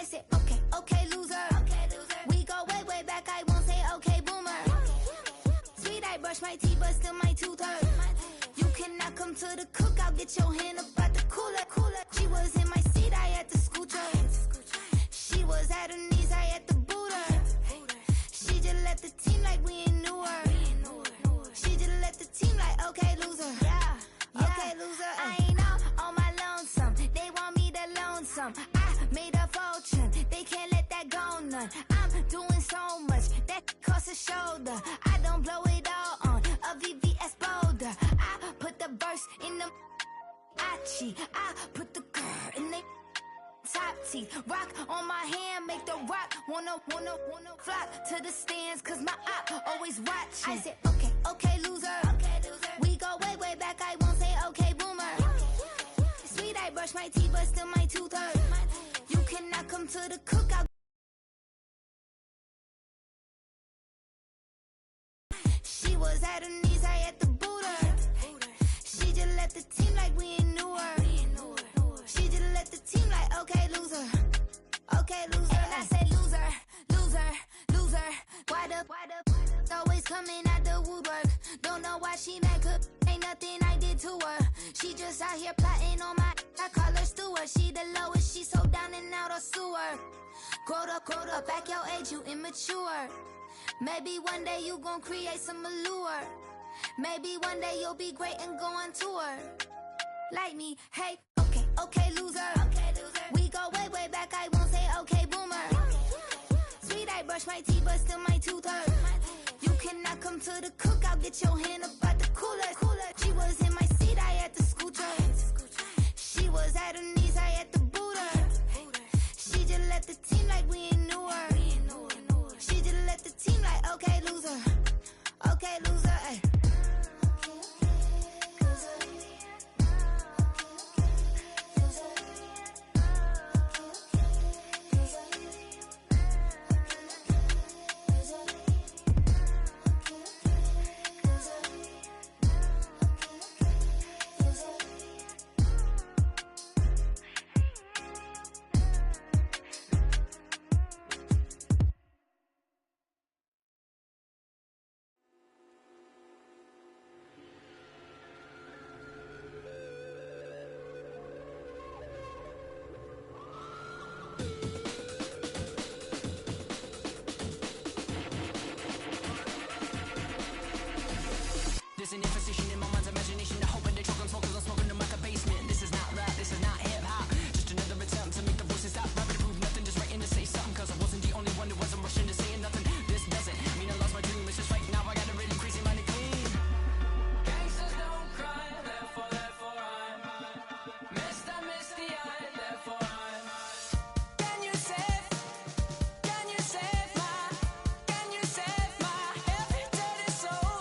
I said, okay, okay, loser. We go way, way back, I won't say okay, boomer. Sweet, I brush my teeth, but still my tooth hurt. You cannot come to the cookout, get your hand up at the cooler. She was in my seat, I had to scoot her. She was at her knees, I had to boot her. She just left the team like we ain't knew her. She just left the team like, okay, loser. Yeah, okay, loser. I ain't out on my lonesome. They want me to loan some. I made a fortune. They can't let that go none. I'm doing so much that costs a shoulder. I don't blow it all on a VVS boulder. I put the verse in the I put the girl in the top teeth. Rock on my hand, make the rock wanna flock to the stands, cause my op always watching. I said, okay, okay, loser. We go way, way back, I won't say okay, boomer. Sweet, I brush my teeth, but still my tooth hurt. You cannot come to the cookout. She was at her knees, I had to boot her. She just left the team like we ain't knew her. She just left the team like, okay, loser. Okay, loser. And I said, loser, loser, loser. Why the always coming out the woodwork? Don't know why she mad, cause ain't nothing I did to her. She just out here plotting on my, I call her steward. She the lowest, she so down and out of sewer. Growed up, back your age, you immature. Maybe one day you gon' create some allure. Maybe one day you'll be great and go on tour. Like me, hey, okay, okay, loser. We go way, way back, I won't say okay, boomer. Sweet, I brush my teeth, but still my tooth hurt. You cannot come to the cookout, get your hand up at the cooler. She was in my seat, I had to scoot her. She was at her knees, I had to boot her. She just left the team like we ain't knew her. She just left the team like, okay, loser. Okay, loser, ay. There's an imposition in my mind's imagination. I hope they choke on smoke 'cause I'm smoking them like a basement. This is not rap, this is not hip-hop. Just another attempt to make the voices stop. Rapping to prove nothing, just writing to say something. 'Cause I wasn't the only one who wasn't rushing to saying nothing. This doesn't mean I lost my dream. It's just right now I got a really crazy mind to clean. Gangsters don't cry, therefore I'm Mr. Misty-eyed, therefore I'm Can you save my every dirty soul?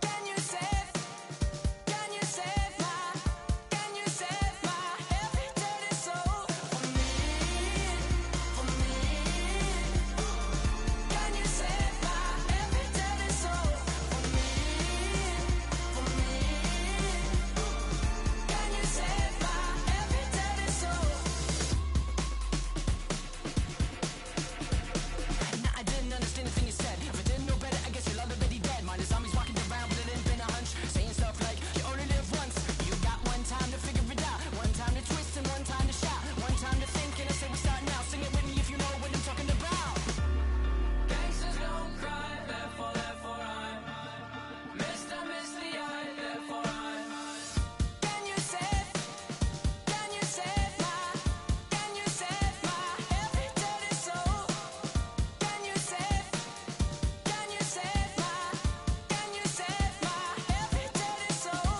Can you save my every dirty soul? For me. Can you save my every dirty soul? For me. Can you save my every dirty soul? Nah, I didn't understand the thing you said. If I didn't know better, I guess you're already dead. Mine is zombies walking around with it ain't been a hunch. Saying stuff like, you only live once. You got one time to figure it out. One time to twist and one time to shout. One time to think and I say we start now. Sing it with me if you know what I'm talking about. Gangsters don't cry, therefore I'm Mr. Misty-eyed, therefore I'm Can you save my every dirty soul? Can you save my every dirty soul?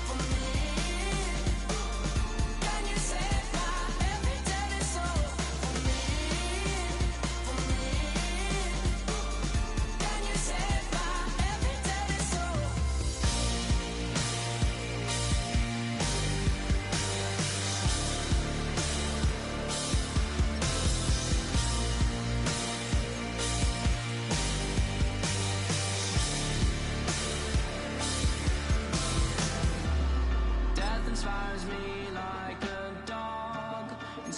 For me. Can you save my every dirty soul? For me. Can you save my every dirty soul? Death inspires me like a dog, and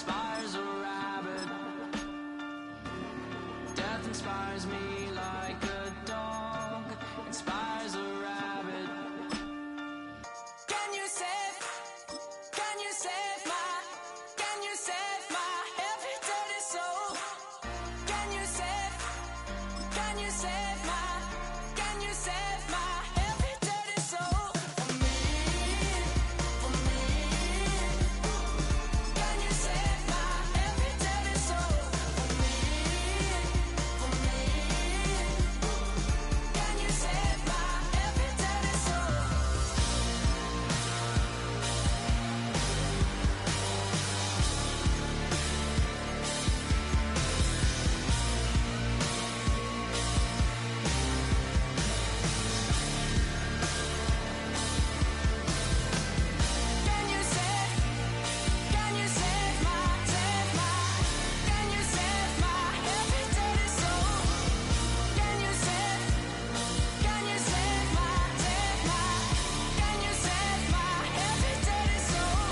inspires me like a dog inspires a rabbit. Can you save my every dirty soul? Can you save my every dirty soul? For me. Can you save my every dirty soul? For me. Can you save my every dirty soul? Can you save my can you save my every dirty soul? Can you save my can you save my every dirty soul?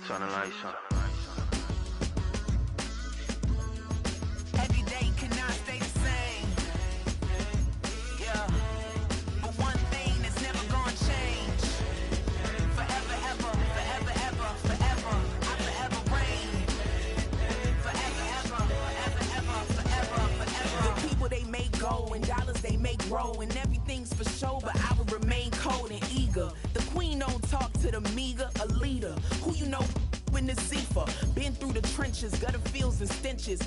Turn the lights on. Every day cannot stay the same. Yeah. But one thing that's never gonna change. Forever, ever, forever, ever, forever. I forever reign. Forever, ever, forever, ever, forever, forever. The people they make go and dollars they make grow and everything's for show, but I will remain cold and eager. The queen don't talk to the meager, a leader. Who you know in the Zephyr? Been through the trenches, gutter fields and stenches.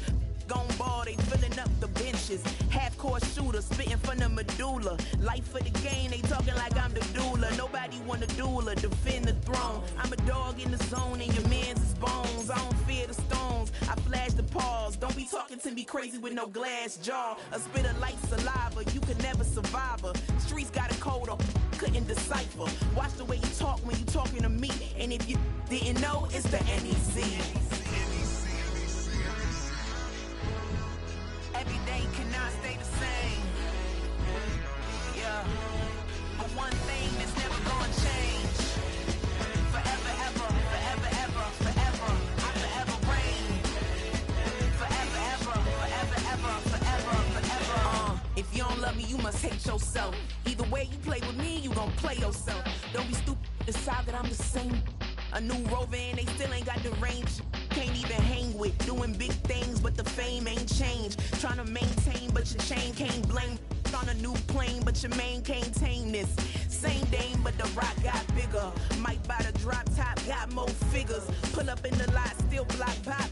Gone ball, they filling up the benches. Half-court shooter, spitting from the medulla. Life for the game, they talking like I'm the doula. Nobody wanna doula, defend the throne. I'm a dog in the zone and your man's is bones. I don't fear the stones, I flash the paws. Don't be talking to me crazy with no glass jaw. A spit of light saliva, you could never survive her. Streets got a code up, couldn't decipher. Watch the way you talk when you talking to me. And if you didn't know, it's the NEC. Every day cannot stay the same. Yeah. But one thing that's never gonna change. Forever, ever, forever, ever, forever. I forever reign. Forever, ever, forever, ever, forever, forever. If you don't love me, you must hate yourself. Either way you play with me, you gon' play yourself. Don't be stupid, decide that I'm the same. A new rover and they still ain't got the range. Can't even hang with, doing big things, but the fame ain't changed. Trying to maintain, but your chain can't blame. On a new plane, but your main can't tame this. Same dame, but the rock got bigger. Might buy the drop top, got more figures. Pull up in the lot, still block pop.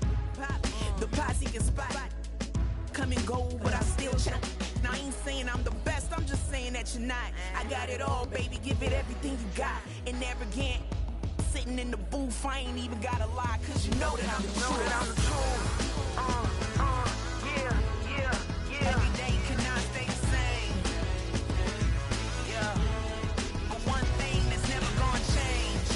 The posse can spot. Come and go, but I still check. Now I ain't saying I'm the best, I'm just saying that you're not. I got it all, baby, give it everything you got. And arrogant, sitting in the booth, I ain't even gotta lie, cause you know that I'm the truth. Yeah. Every day cannot stay the same. Yeah. But one thing that's never gonna change.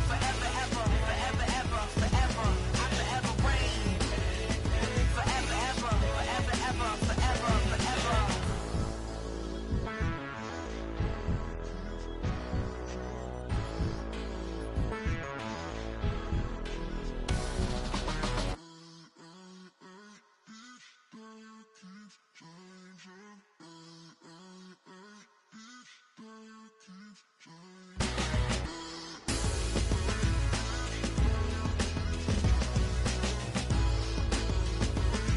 Forever, ever, forever, ever, forever. I forever reign. Forever, ever, forever, ever, forever, forever.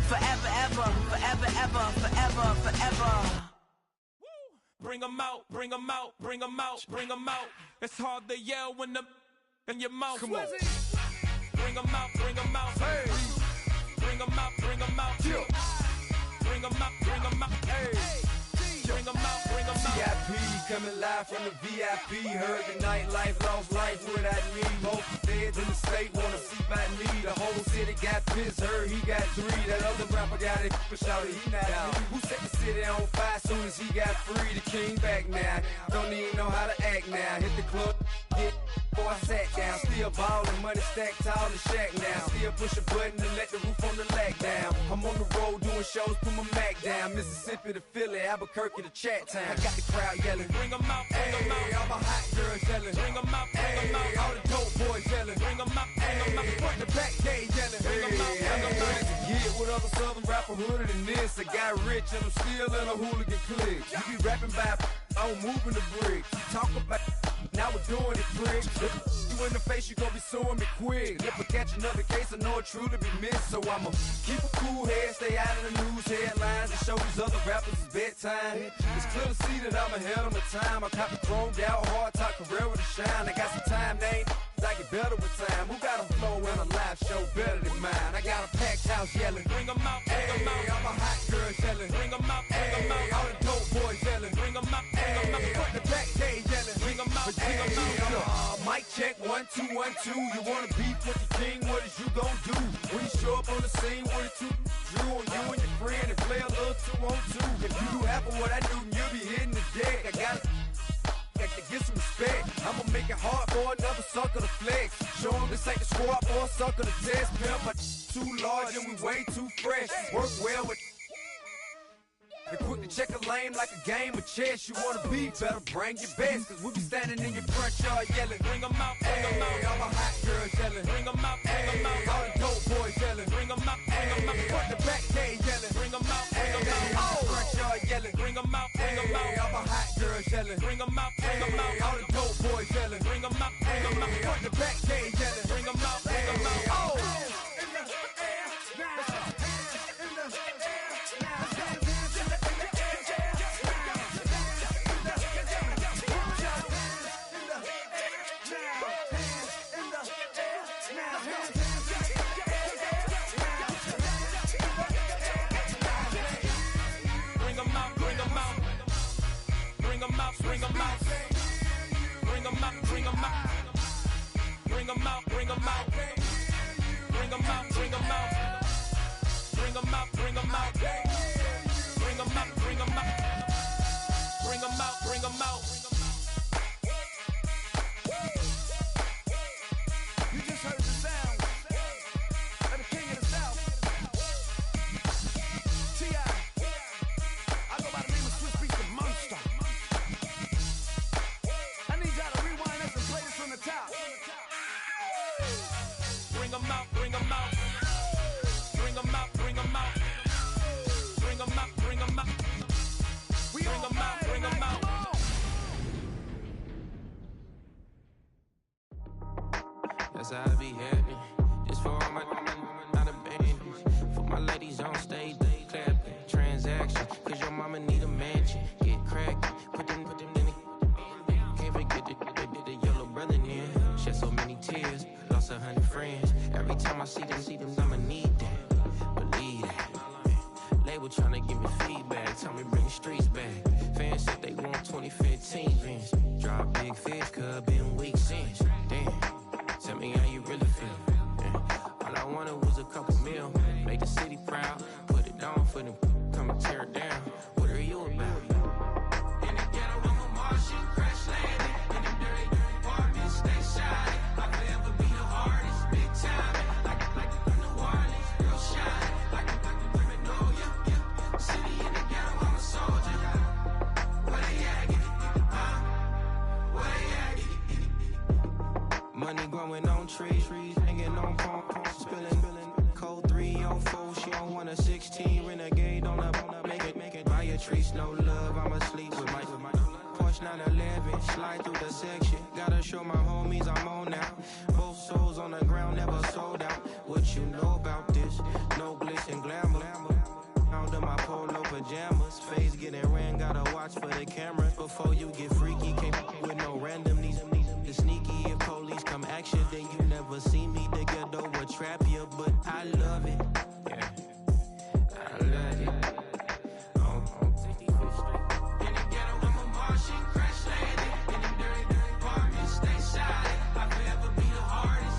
Forever, ever, forever, ever, forever, forever. Bring 'em out, bring 'em out, bring 'em out, bring 'em out. It's hard to yell when the in your mouth. Come on. Bring 'em out, bring 'em out. Hey. Bring 'em out, bring 'em out. Yeah. Bring 'em out, bring 'em out. Hey. Bring 'em out, bring 'em out. VIP coming live from the VIP. Heard the nightlife, lost life without me. Both feds in the state wanna see by me. The whole city got pissed, heard he got 3. That other rapper got it, but shouted he not out. Who set the city on fire soon as he got free? The king back now, don't even know how to act now. Hit the club, get before I sat down. Still ballin', money stacked tall in shack now. Still push a button to let the roof on the lag down. I'm on the road doing shows, put my Mac down. Mississippi to Philly, Albuquerque to Chat Town. I got the crowd yelling, Bring 'em out, bring 'em out. All my hot girls yelling, Bring 'em out, bring 'em out. all the dope boys yelling, Bring 'em out, bring 'em out. front to back gay yelling, Bring 'em out, bring 'em out. Get with other southern rapper hooded than this. I got rich and I'm still in a hooligan clique. You be rapping by, I'm moving the bricks. Talk about, now we're doing it, prick. You in the face, you gon' be suing me quick. If I catch another case, I know it truly be missed. So I'ma keep a cool head, stay out of the news headlines, and show these other rappers it's bedtime. It's clear to see that I'm ahead of my time. I cop the chromed out, hard top career with a shine. I got some time, name. I get better with time. Who got a flow and a live show better than mine? I got a packed house yelling, Bring 'em out, bring 'em out. all my hot girls yelling, Bring 'em out, bring 'em out. all the dope boys yelling, Bring 'em out, bring 'em out. front to back gay yelling, Bring 'em out, bring 'em out. mic check 1 2 1 2. You wanna beef with the king? What is you gon' do when you show up on the scene with a 2 Drew on you and your friend and play a little 2 on 2? If you do half of what I do, you'll be hitting the deck. I got to get some respect. I'ma make it hard for another sucker to flex. Show 'em this ain't the squad for a sucker to test. Pimp, but too large and we way too fresh. Work well with. They quick to check a lane like a game of chess. You wanna be better, bring your best. Cause we be standing in your front yard yelling, Bring 'em out, bring 'em out. all my hot girls yelling, Bring 'em out, bring 'em out. all the dope boys yelling, Bring 'em out, bring 'em out. front to back gay yelling, Bring 'em out, bring 'em out. front yard yelling, Bring 'em out, bring 'em out. all my hot girls yelling, Bring 'em out, bring 'em out. all the dope boys yelling, Bring 'em out, bring 'em out. front to back gay yelling, Bring 'em out, bring 'em out. Bring 'em out, bring 'em out. Bring 'em out, bring 'em out. Bring 'em out, bring 'em out. Bring 'em out, bring 'em out. Bring 'em out, bring 'em out. Bring 'em out, bring 'em out. Bring 'em out, bring 'em out. Bring 'em out, bring 'em out. You just heard the sound of the king of the South. T.I. I go by the name of Swiss Beats the Monster. I need y'all to rewind this and play this from the top. Bring 'em out, bring 'em out. Bring 'em out, bring 'em out. Bring 'em out, bring 'em out. We Bring all 'em out, right, bring 'em man, out. come on. That's how I be happening. This for all my not abandoned. For my ladies on stage, they clapping. Transaction, cause your mama need a mansion. Get cracked, put them in the. Can't forget the yellow brother in. Shed so many tears, lost 100 friends. Every time I see them, I'ma need that. Believe that. Label tryna give me feedback, tell me bring the streets back. Fans said they want 2015 Vince. Drop big fish, cuz been weeks since. Damn, tell me how you really feel. Yeah. All I wanted was a couple mil, make the city proud, put it on for them, come and tear it down. What are you about? In the ghetto, I'm a Martian, crash landing. In them dirty apartments, stay shy. I'll forever be the hardest, big time. Like New Orleans, real shine. Like the women know ya. City in the ghetto, I'm a soldier. Where they at? Huh? Where they at? Money growing on trees, hanging on palm, spilling. Code 304, she don't want a 16. Renegade on up, make it. Buy a trees, no love, I'ma sleep with my Porsche 911, slide through the section. Gotta show my homies I'm on now. Both souls on the ground, never sold out. What you know about this? No glitz and glamour. Under my polo pajamas, face getting ran, gotta watch for the cameras. Before you get freaky, can't with no random these sneaky. If police come action, then you never see me. The ghetto will trap you, but I love it. Yeah, I love it. In the ghetto, I'm a Martian, crash landing. In them dirty apartments, stay silent. I'll forever be the hardest.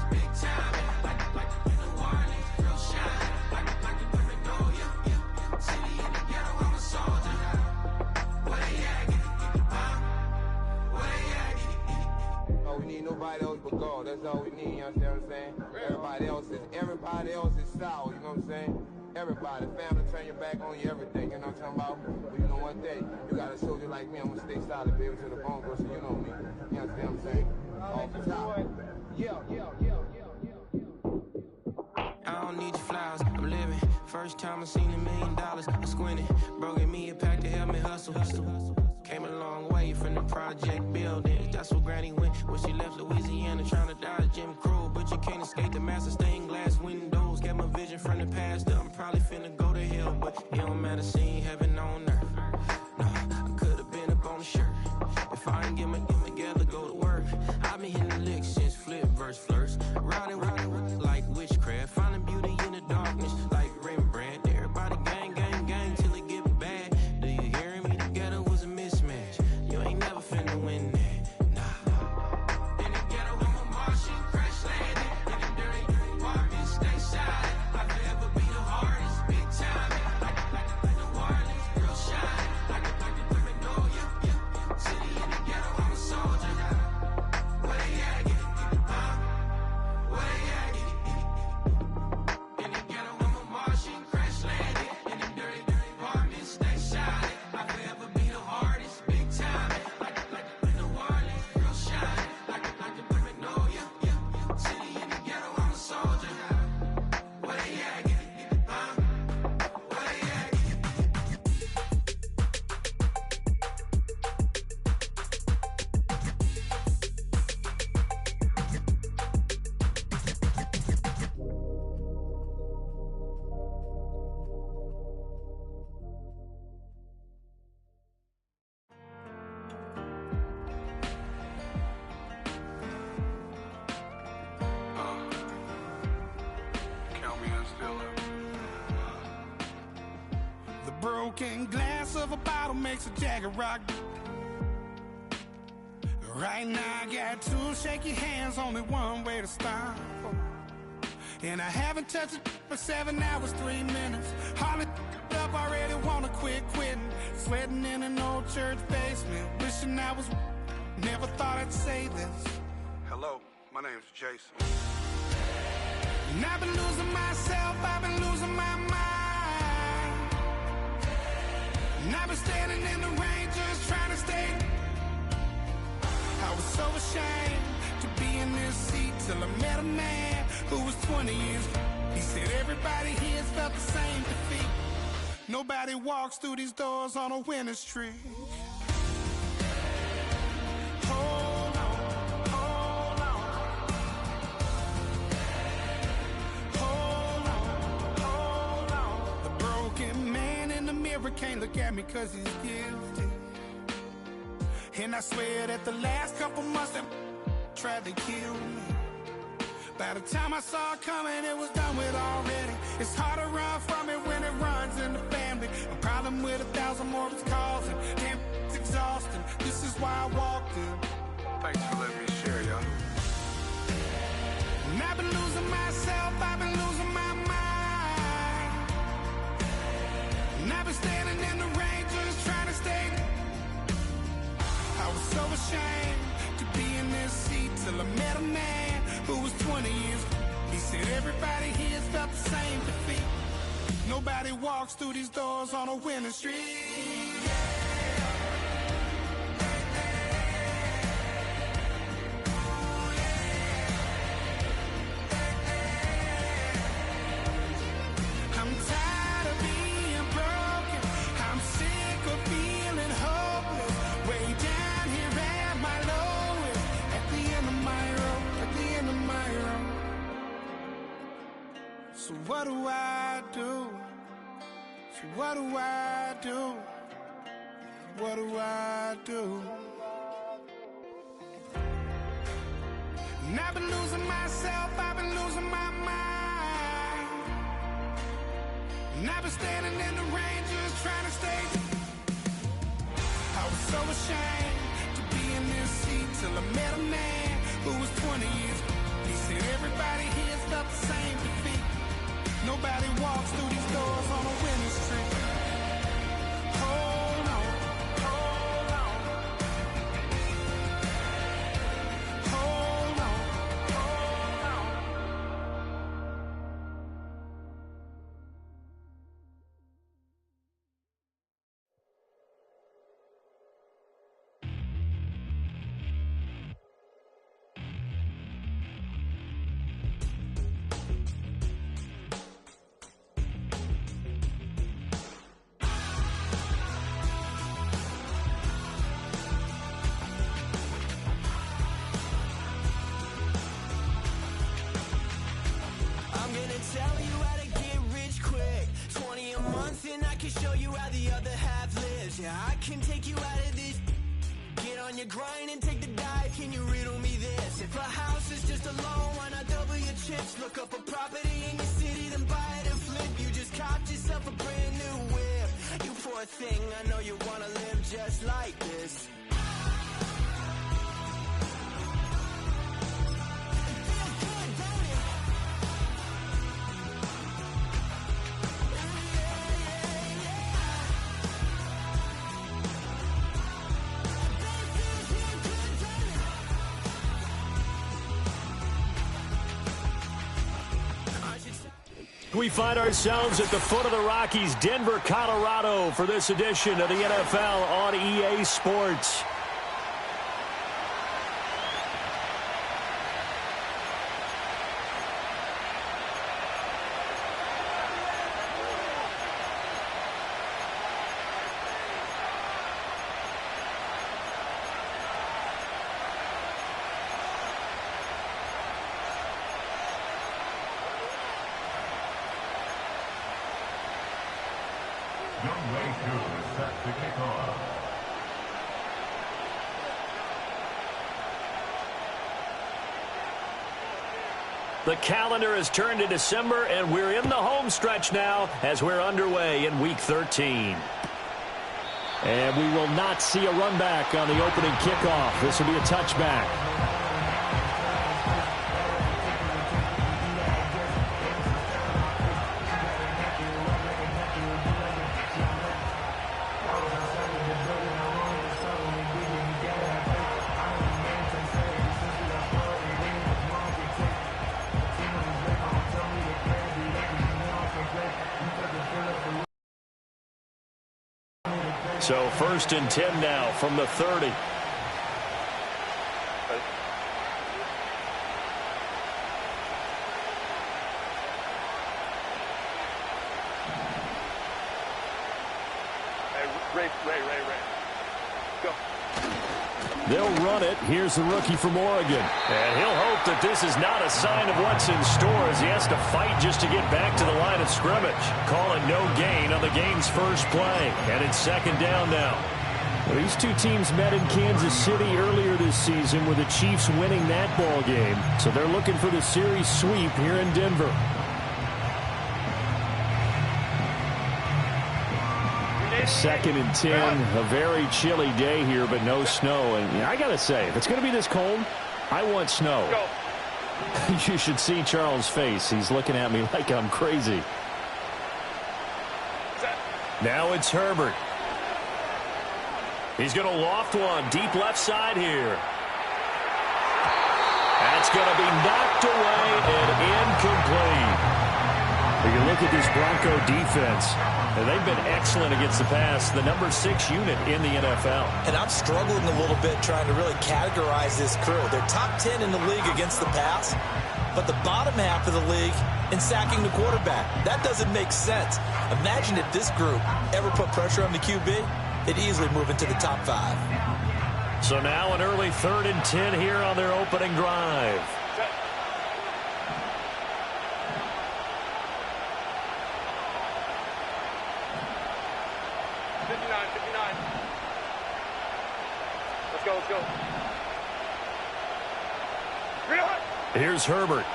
everybody else but God. That's all we need, you understand what I'm saying? Everybody else is sour, you know what I'm saying? Everybody, family turn your back on you, everything, you know what I'm talking about? But you know one thing, you got a soldier like me, I'm gonna stay solid, baby, to the bone, bro, so you know me. You understand what I'm saying? Off the top. Yeah. I don't need your flowers, I'm living. First time I seen $1 million, I squinted. Bro, give me a pack to help me hustle. Came a long way from the project building. That's where Granny went when she left Louisiana, trying to dodge Jim Crow. But you can't escape the master stained glass windows. Got my vision from the past, I'm probably finna go to hell, but it don't matter, seeing heaven on earth. No, I could've been up on the shirt. If I ain't get my together, go to work. I've been hitting the licks since flip verse flirts. Riding like witchcraft, finding beauty in the darkness like Rembrandt. Everybody gang till it get bad. Do you hear me? Together was a mismatch. You ain't never finna win that, nah. In the ghetto, I'm a Martian, crash landing. In the dirty apartment, stay shy. I forever be the hardest, big time. Like the wireless, real shine. Like the Magnolia, yeah. City in the ghetto, I'm a soldier. Where they at? Where they at? In the ghetto, I'm a Martian, crash landing. In the dirty apartment, stay shy. I forever be the hardest, big time. Like the wireless, real shine. Like the Magnolia, yeah. City in the ghetto, I'm a soldier. Where they at? Where they at? Count me in still up. The broken glass of a bottle makes a jagger rock. Right now I got two shaky hands, only one way to stop. And I haven't touched it for 7 hours, 3 minutes. Hardly up, already wanna quitting. Sweating in an old church basement, wishing I was. Never thought I'd say this. Hello, my name's Jason. And I've been losing myself, I've been losing my mind. And I've been standing in the rain just trying to stay. I was so ashamed to be in this seat till I met a man who was 20 years. He said everybody here has felt the same defeat. Nobody walks through these doors on a winning streak. Hold on, hold on. Hold on, hold on. The broken man in the mirror can't look at me 'cause he's guilty. And I swear that the last couple months that tried to kill me. By the time I saw it coming, it was done with already. It's hard to run from it when it runs in the family. A problem with 1,000 more it's causing. Damn, it's exhausting. This is why I walked in. Thanks for letting me share, y'all. And I've been losing myself, I've been losing my mind. And I've been standing in the rain just trying to stay. I was so ashamed to be in this seat till I met a man who was 20 years. He said everybody here has felt the same defeat. Nobody walks through these doors on a winning streak. I'm tired of being broken. I'm sick of feeling hopeless. Way down here at my lowest. At the end of my road. At the end of my road. So what do I do? So what do I do? What do I do? And I've been losing myself, I've been losing my mind. And I've been standing in the rain just trying to stay. I was so ashamed to be in this seat till I met a man who was 20 years. He said everybody here's felt the same defeat. Nobody walks through these doors on a winning streak. Hold on, hold on. Hold can show you how the other half lives. Yeah, I can take you out of this. Get on your grind and take the dive. Can you riddle me this? If a house is just a loan, why not double your chips? Look up a property in your city, then buy it and flip. You just copped yourself a brand new whip. You poor thing, I know you wanna live just like this. We find ourselves at the foot of the Rockies, Denver, Colorado, for this edition of the NFL on EA Sports. The calendar has turned to December, and we're in the home stretch now as we're underway in Week 13. And we will not see a run back on the opening kickoff. This will be a touchback. So 1st and 10 now from the 30. Ray. Go. They'll run it. Here's the rookie from Oregon. And he'll hope that this is not a sign of what's in store as he has to fight just to get back to the line of scrimmage. Calling no gain on the game's first play. And it's 2nd down now. Well, these two teams met in Kansas City earlier this season with the Chiefs winning that ball game. So they're looking for the series sweep here in Denver. Second and 10, a very chilly day here, but no snow. And I got to say, if it's going to be this cold, I want snow. You should see Charles' face. He's looking at me like I'm crazy. Now it's Herbert. He's going to loft one deep left side here. That's going to be knocked away and incomplete. You can look at this Bronco defense. And they've been excellent against the pass, the number 6 unit in the NFL. And I'm struggling a little bit trying to really categorize this crew. They're top 10 in the league against the pass, but the bottom half of the league in sacking the quarterback. That doesn't make sense. Imagine if this group ever put pressure on the QB, they'd easily move into the top 5. So now an early 3rd and 10 here on their opening drive. Let's go. Here's Herbert.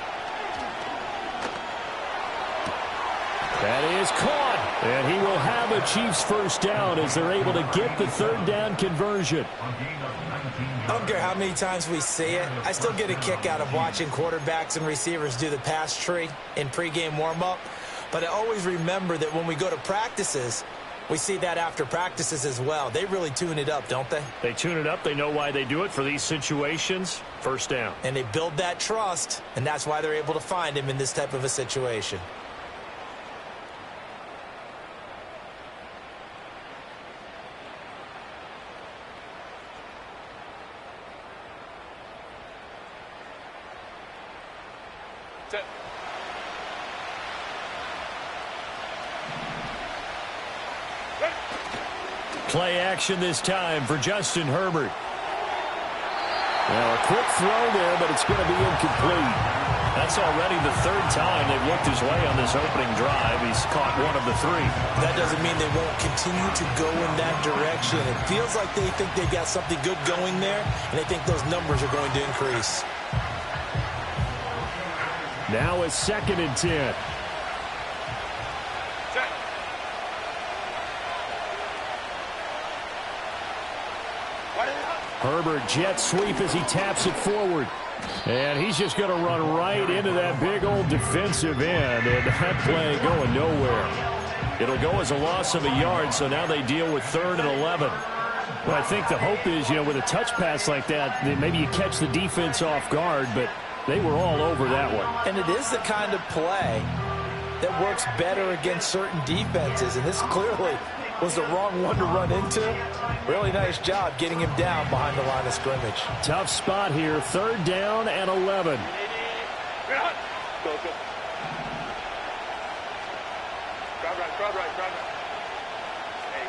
That is caught. And he will have a Chiefs first down as they're able to get the 3rd down conversion. I don't care how many times we see it. I still get a kick out of watching quarterbacks and receivers do the pass tree in pregame warm-up. But I always remember that when we go to practices, we see that after practices as well. They really tune it up, don't they? They tune it up. They know why they do it for these situations. First down. And they build that trust, and that's why they're able to find him in this type of a situation. Play action this time for Justin Herbert. Now a quick throw there, but it's going to be incomplete. That's already the third time they've looked his way on this opening drive. He's caught one of the three. That doesn't mean they won't continue to go in that direction. It feels like they think they've got something good going there, and they think those numbers are going to increase. Now it's 2nd and 10. Herbert jet sweep as he taps it forward. And he's just going to run right into that big old defensive end. And that play going nowhere. It'll go as a loss of a yard, so now they deal with 3rd and 11. Well, I think the hope is, with a touch pass like that, maybe you catch the defense off guard, but they were all over that one. And it is the kind of play that works better against certain defenses, and this clearly was the wrong one to run into. Really nice job getting him down behind the line of scrimmage. Tough spot here, 3rd down and 11. Go, go. Drive right. Hey,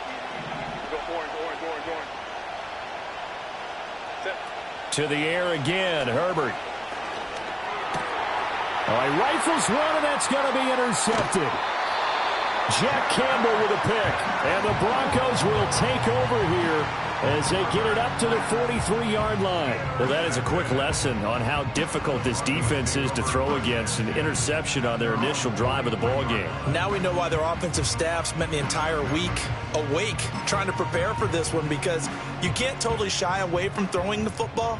go orange. Set. To the air again, Herbert. Oh, he rifles one, and that's going to be intercepted. Jack Campbell with a pick, and the Broncos will take over here as they get it up to the 43-yard line. Well, that is a quick lesson on how difficult this defense is to throw against. An interception on their initial drive of the ball game. Now we know why their offensive staff spent the entire week awake trying to prepare for this one, because you can't totally shy away from throwing the football.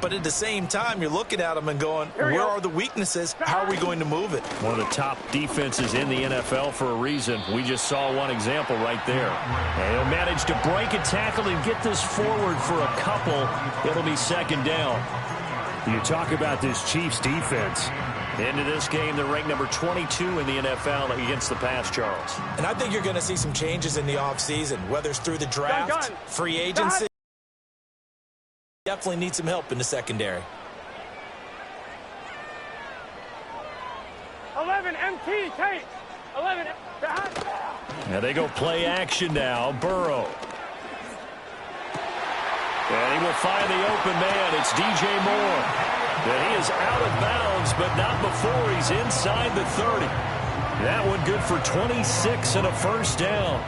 But at the same time, you're looking at them and going, where are the weaknesses? How are we going to move it? One of the top defenses in the NFL for a reason. We just saw one example right there. And he'll manage to break a tackle and get this forward for a couple. It'll be 2nd down. You talk about this Chiefs defense. Into this game, they're ranked number 22 in the NFL against the pass, Charles. And I think you're going to see some changes in the offseason, whether it's through the draft, free agency. Definitely need some help in the secondary. 11 MT, Tate. 11. Now they go play action now. Burrow. And he will find the open man. It's DJ Moore. And he is out of bounds, but not before he's inside the 30. That one good for 26 and a 1st down.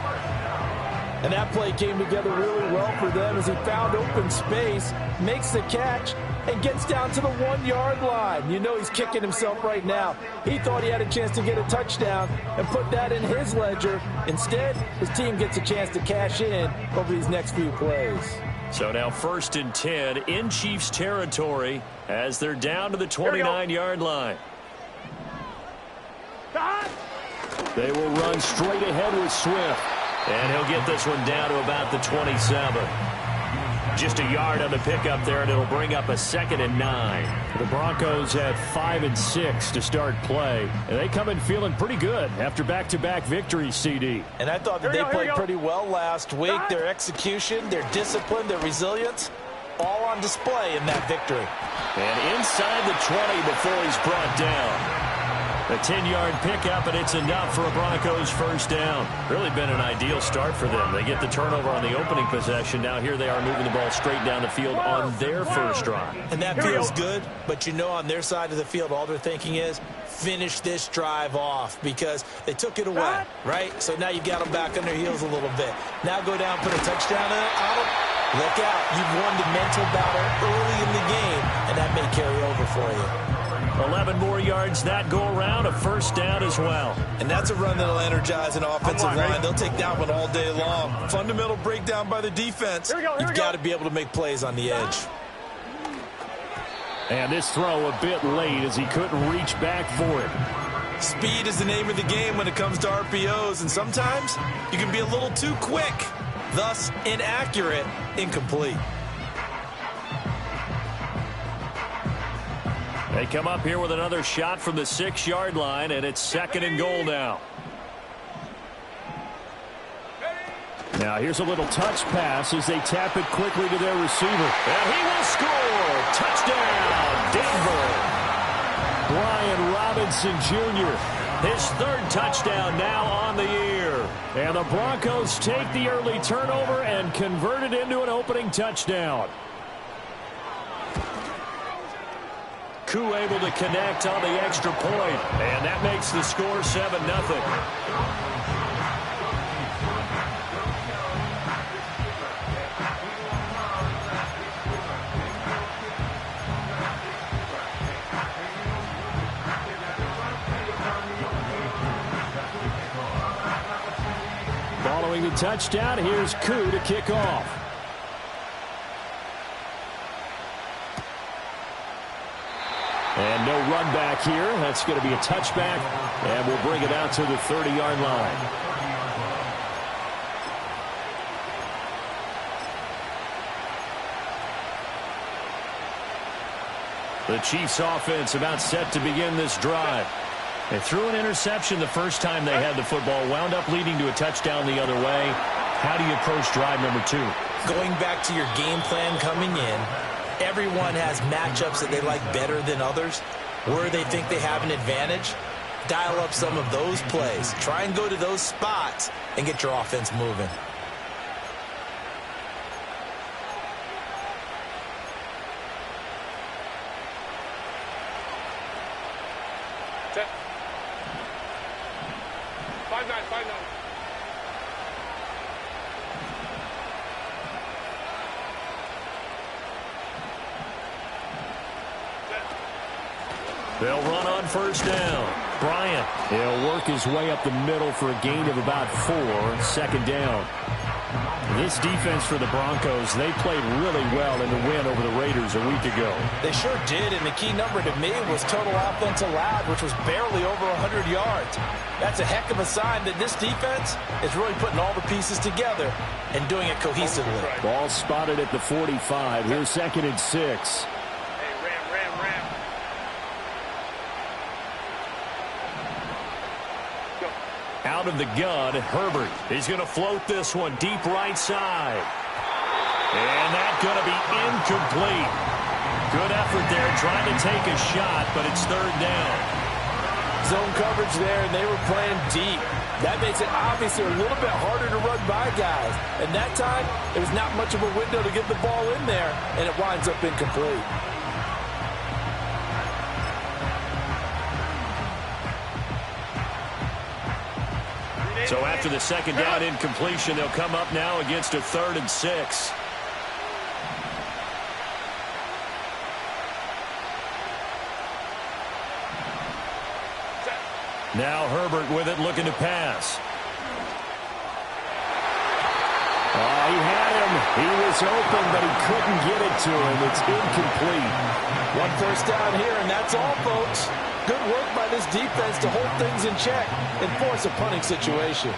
And that play came together really well for them as he found open space, makes the catch, and gets down to the 1-yard line. You know he's kicking himself right now. He thought he had a chance to get a touchdown and put that in his ledger. Instead, his team gets a chance to cash in over these next few plays. So now 1st and 10 in Chiefs territory as they're down to the 29-yard line. They will run straight ahead with Swift. And he'll get this one down to about the 27. Just a yard on the pickup there, and it'll bring up a 2nd and 9. The Broncos had 5 and 6 to start play, and they come in feeling pretty good after back-to-back victories, CD. And I thought that they played pretty well last week. Their execution, their discipline, their resilience, all on display in that victory. And inside the 20 before he's brought down. A 10-yard pickup, and it's enough for a Broncos 1st down. Really been an ideal start for them. They get the turnover on the opening possession. Now here they are moving the ball straight down the field on their first drive. And that feels good, but on their side of the field, all they're thinking is finish this drive off because they took it away, right? So now you've got them back on their heels a little bit. Now go down, put a touchdown on them. Look out. You've won the mental battle early in the game, and that may carry over for you. 11 more yards that go around, a 1st down as well. And that's a run that'll energize an offensive line. They'll take that one all day long. Fundamental breakdown by the defense. You've got to be able to make plays on the edge. And this throw a bit late as he couldn't reach back for it. Speed is the name of the game when it comes to RPOs, and sometimes you can be a little too quick, thus inaccurate, incomplete. They come up here with another shot from the 6-yard line, and it's 2nd and goal now. Now here's a little touch pass as they tap it quickly to their receiver. And he will score! Touchdown, Denver! Brian Robinson Jr., his 3rd touchdown now on the year. And the Broncos take the early turnover and convert it into an opening touchdown. Koo able to connect on the extra point, and that makes the score 7-0. Following the touchdown, here's Koo to kick off. And no run back here. That's going to be a touchback, and we'll bring it out to the 30-yard line. The Chiefs offense about set to begin this drive. They threw an interception the first time they had the football, wound up leading to a touchdown the other way. How do you approach drive number 2? Going back to your game plan coming in, everyone has matchups that they like better than others. Where they think they have an advantage, dial up some of those plays. Try and go to those spots and get your offense moving. Set. 5-9, 5-9. They'll run on first down. Bryant, he'll work his way up the middle for a gain of about 4, second down. This defense for the Broncos, they played really well in the win over the Raiders a week ago. They sure did, and the key number to me was total offense allowed, which was barely over 100 yards. That's a heck of a sign that this defense is really putting all the pieces together and doing it cohesively. Ball spotted at the 45. Here's 2nd and 6. Out of the gun, Herbert. He's going to float this one deep right side. And that's going to be incomplete. Good effort there trying to take a shot, but it's 3rd down. Zone coverage there, and they were playing deep. That makes it obviously a little bit harder to run by guys. And that time, there's not much of a window to get the ball in there, and it winds up incomplete. So after the 2nd down incompletion, they'll come up now against a 3rd and 6. Now Herbert with it, looking to pass. He had him. He was open, but he couldn't get it to him. It's incomplete. 1 first down here, and that's all, folks. Good work by this defense to hold things in check and force a punting situation.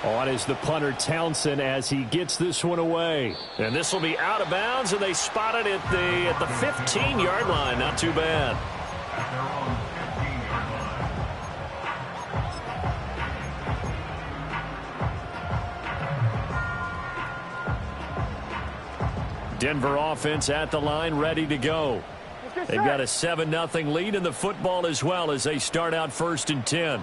On is the punter Townsend as he gets this one away. And this will be out of bounds, and they spot it at the 15-yard line. Not too bad. Denver offense at the line, ready to go. They've got a 7-0 lead in the football as well as they start out 1st and 10.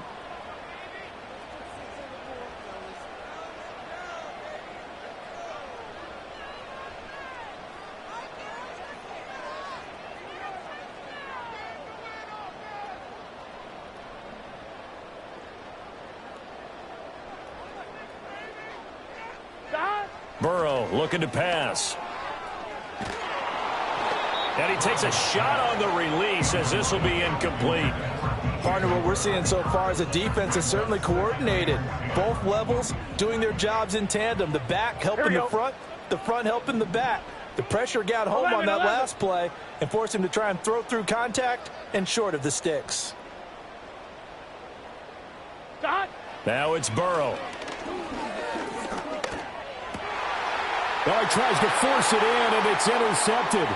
Burrow looking to pass. And he takes a shot on the release as this will be incomplete. Partner, what we're seeing so far is a defense is certainly coordinated. Both levels doing their jobs in tandem. The back helping the front helping the back. The pressure got home on that last play and forced him to try and throw through contact and short of the sticks. Now it's Burrow. Oh, he tries to force it in, and it's intercepted.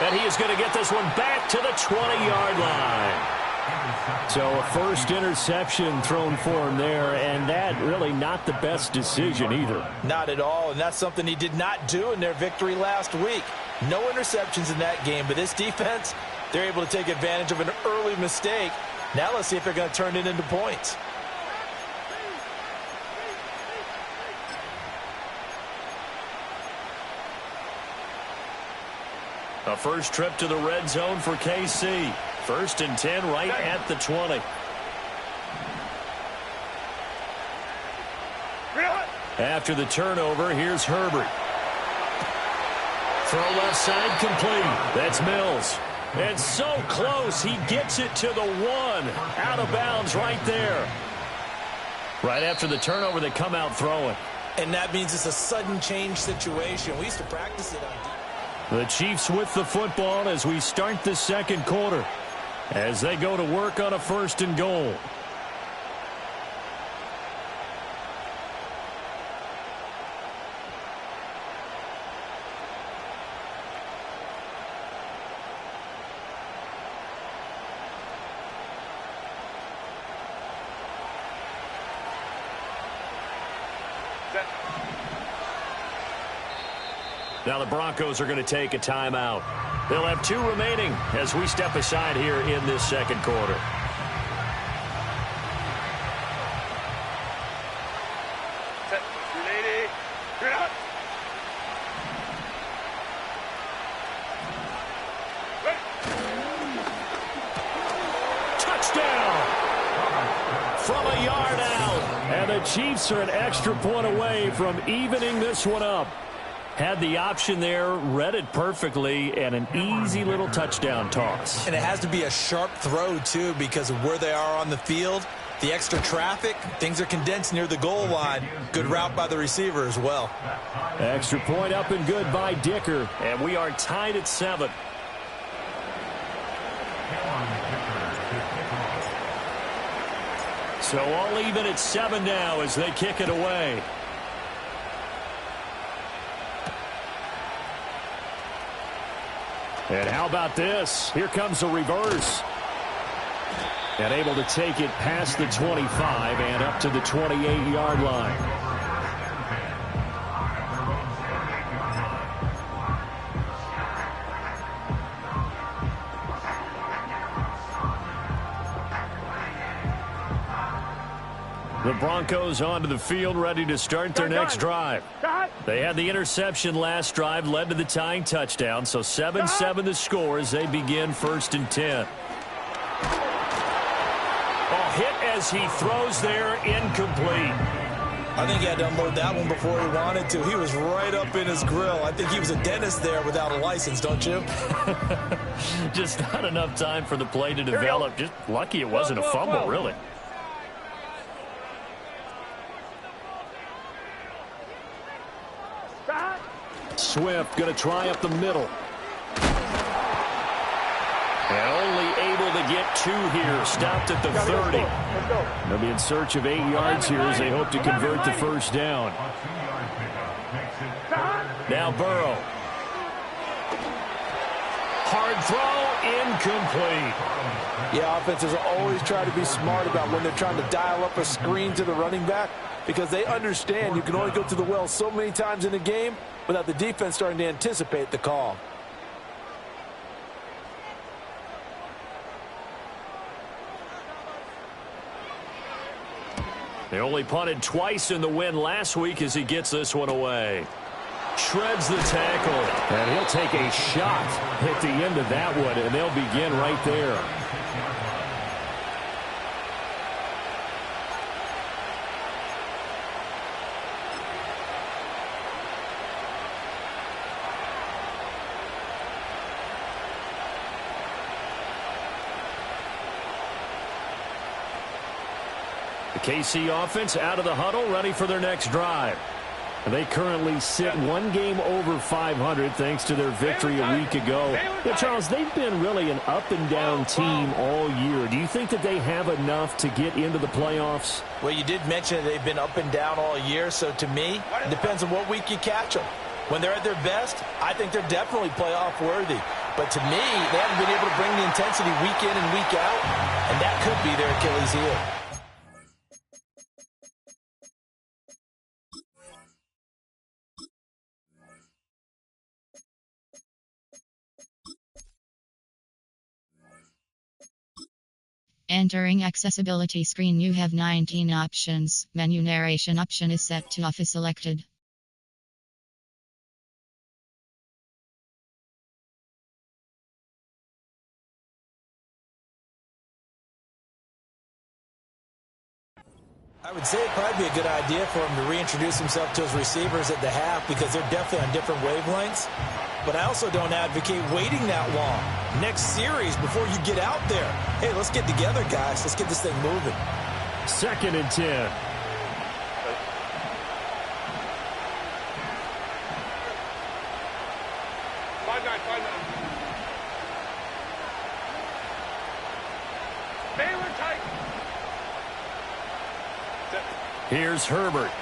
And he is going to get this one back to the 20-yard line. So a first interception thrown for him there, and that really not the best decision either. Not at all, and that's something he did not do in their victory last week. No interceptions in that game, but this defense, they're able to take advantage of an early mistake. Now let's see if they're going to turn it into points. A first trip to the red zone for KC. 1st and 10 right at the 20. After the turnover, here's Herbert. Throw left side complete. That's Mills. And so close, he gets it to the 1. Out of bounds right there. Right after the turnover, they come out throwing. And that means it's a sudden change situation. We used to practice it on. The Chiefs with the football as we start the second quarter, as they go to work on a 1st and goal. Now the Broncos are going to take a timeout. They'll have 2 remaining as we step aside here in this second quarter. Lady, you're out. Touchdown! From a yard out. And the Chiefs are an extra point away from evening this one up. Had the option there, read it perfectly, and an easy little touchdown toss. And it has to be a sharp throw, too, because of where they are on the field. The extra traffic, things are condensed near the goal line. Good route by the receiver as well. Extra point up and good by Dicker, and we are tied at 7. So all even at 7 now as they kick it away. And how about this? Here comes a reverse. And able to take it past the 25 and up to the 28-yard line. The Broncos onto the field, ready to start their next drive. They had the interception last drive, led to the tying touchdown, so 7-7 the score as they begin 1st and 10. Oh, hit as he throws there, incomplete. I think he had to unload that one before he wanted to. He was right up in his grill. I think he was a dentist there without a license, don't you? Just not enough time for the play to develop. Just lucky it wasn't a fumble, really. Swift going to try up the middle. And only able to get 2 here. Stopped at the 30. They'll be in search of 8 yards here as they hope to convert the first down. Now Burrow. Hard throw, incomplete. Yeah, offenses always try to be smart about when they're trying to dial up a screen to the running back, because they understand you can only go to the well so many times in a game without the defense starting to anticipate the call. They only punted twice in the win last week as he gets this one away. Shreds the tackle, and he'll take a shot at the end of that one, and they'll begin right there. The KC offense out of the huddle, ready for their next drive. They currently sit 1 game over 500 thanks to their victory a week ago. Yeah, Charles, they've been really an up-and-down team all year. Do you think that they have enough to get into the playoffs? Well, you did mention they've been up and down all year, so to me, it depends on what week you catch them. When they're at their best, I think they're definitely playoff worthy. But to me, they haven't been able to bring the intensity week in and week out, and that could be their Achilles heel. Entering accessibility screen, you have 19 options. Menu narration option is set to off is selected. I would say it'd probably be a good idea for him to reintroduce himself to his receivers at the half because they're definitely on different wavelengths. But I also don't advocate waiting that long. Next series, before you get out there, hey, let's get together, guys. Let's get this thing moving. 2nd and 10. Here's Herbert.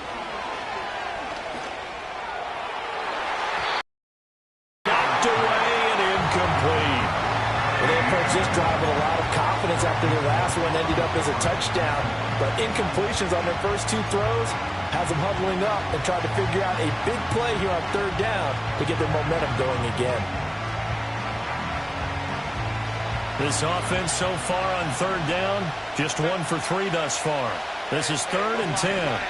Knocked away and incomplete. Well, they approached this drive with a lot of confidence after their last one ended up as a touchdown. But incompletions on their first 2 throws has them huddling up and trying to figure out a big play here on 3rd down to get their momentum going again. This offense so far on 3rd down, just 1 for 3 thus far. This is 3rd and 10.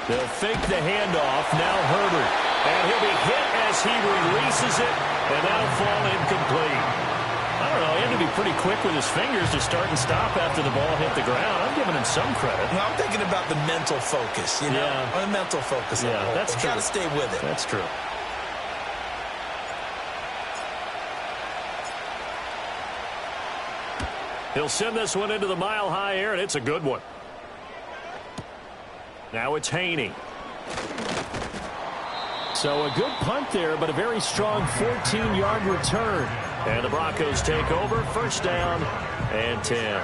They'll fake the handoff. Now Herbert. And he'll be hit as he releases it. And that'll fall incomplete. I don't know. He had to be pretty quick with his fingers to start and stop after the ball hit the ground. I'm giving him some credit. Well, I'm thinking about the mental focus, you know? Yeah. The mental focus. Yeah, that's true. Got to stay with it. That's true. He'll send this one into the mile-high air, and it's a good one. Now it's Haney. So a good punt there, but a very strong 14-yard return. And the Broncos take over, 1st down and 10.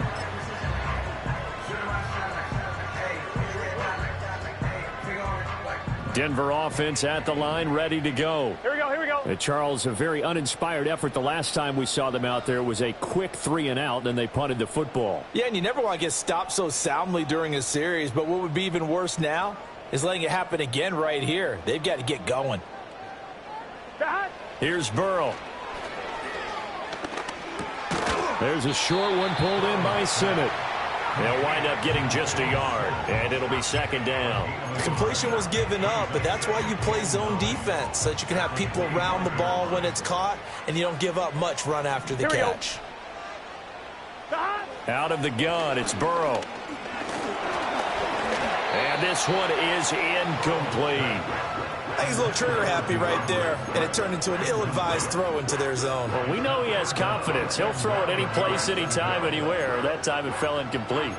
Denver offense at the line, ready to go. Here we go, here we go. Charles, a very uninspired effort. The last time we saw them out there was a quick 3 and out, and they punted the football. Yeah, and you never want to get stopped so soundly during a series, but what would be even worse now is letting it happen again right here. They've got to get going. Here's Burrow. There's a short one pulled in by Sinnott. They'll wind up getting just a yard, and it'll be 2nd down. The completion was given up, but that's why you play zone defense, so that you can have people around the ball when it's caught, and you don't give up much run after the catch. Out of the gun, it's Burrow. And this one is incomplete. I think he's a little trigger happy right there, and it turned into an ill-advised throw into their zone. Well, we know he has confidence. He'll throw it any place, anytime, anywhere. That time it fell incomplete.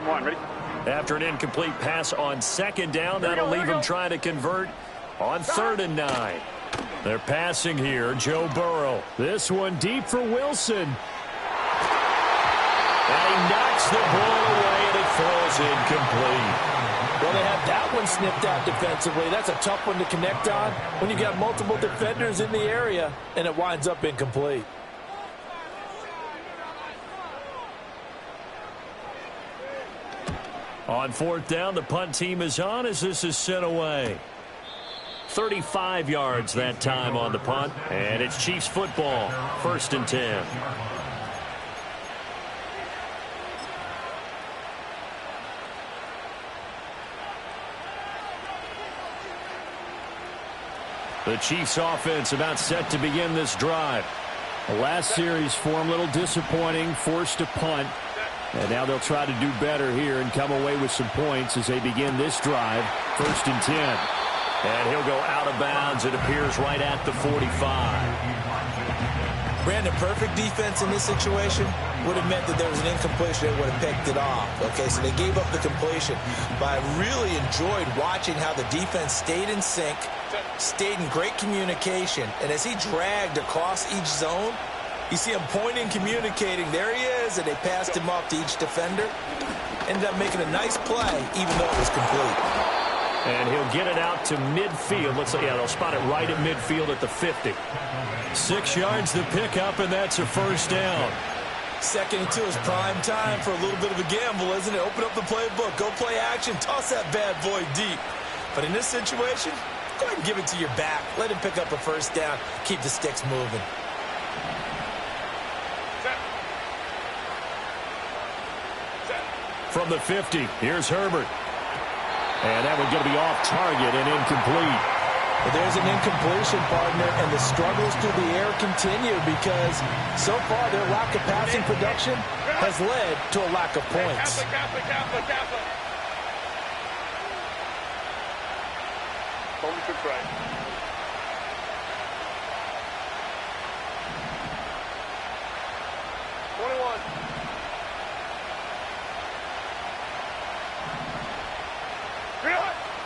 Come on, ready? After an incomplete pass on 2nd down, that'll leave him trying to convert on 3rd and 9. They're passing here, Joe Burrow. This one deep for Wilson. And he knocks the ball away, and it falls incomplete. Well, they had that one snipped out defensively. That's a tough one to connect on when you got multiple defenders in the area, and it winds up incomplete. On 4th down, the punt team is on as this is sent away. 35 yards that time on the punt, and it's Chiefs football, 1st and 10. The Chiefs offense about set to begin this drive. The last series for them a little disappointing, forced to punt. And now they'll try to do better here and come away with some points as they begin this drive, 1st and 10. And he'll go out of bounds, it appears, right at the 45. Brandon, perfect defense in this situation would have meant that there was an incompletion. They would have picked it off. Okay, so they gave up the completion. But I really enjoyed watching how the defense stayed in sync, stayed in great communication. And as he dragged across each zone, you see him pointing, communicating. There he is, and they passed him off to each defender. Ended up making a nice play, even though it was complete. And he'll get it out to midfield. Looks like, yeah, they'll spot it right at midfield at the 50. 6 yards the pickup, and that's a 1st down. 2nd and 2 is prime time for a little bit of a gamble, isn't it? Open up the playbook, go play action, toss that bad boy deep. But in this situation, go ahead and give it to your back. Let him pick up a 1st down, keep the sticks moving. From the 50, here's Herbert. And that one's going to be off target and incomplete. Well, there's an incompletion, partner, and the struggles through the air continue because so far their lack of passing production has led to a lack of points. Hold it to right.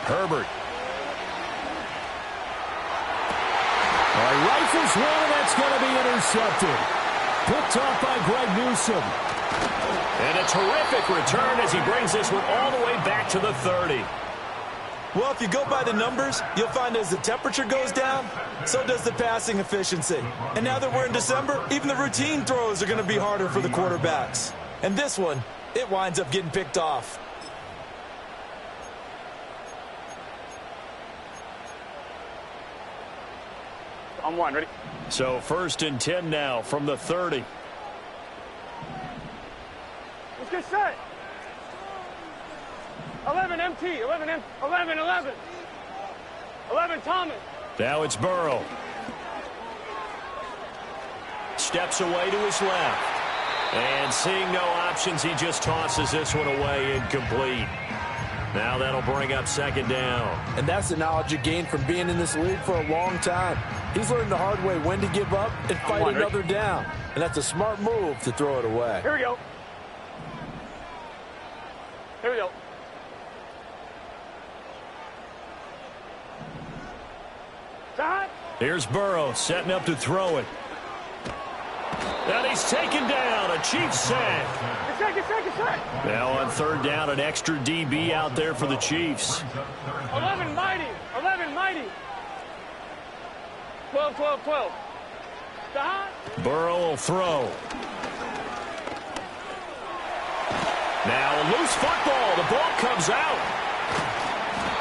Herbert. Rifles one, and that's going to be intercepted. Picked off by Greg Newsome. And a terrific return as he brings this one all the way back to the 30. Well, if you go by the numbers, you'll find as the temperature goes down, so does the passing efficiency. And now that we're in December, even the routine throws are going to be harder for the quarterbacks. And this one, it winds up getting picked off. On one, ready? So 1st and 10 now from the 30. Let's get set. 11 MT, 11 Thomas. Now it's Burrow. Steps away to his left. And seeing no options, he just tosses this one away, incomplete. Now that'll bring up 2nd down. And that's the knowledge you gained from being in this league for a long time. He's learned the hard way when to give up and fight another down. And that's a smart move to throw it away. Here we go. Here we go. Shot. Here's Burrow setting up to throw it. And he's taken down. A Chiefs sack. Get Now on 3rd down, an extra DB out there for the Chiefs. 11 mighty. 12. Shot. Burrow will throw. Now a loose football. The ball comes out.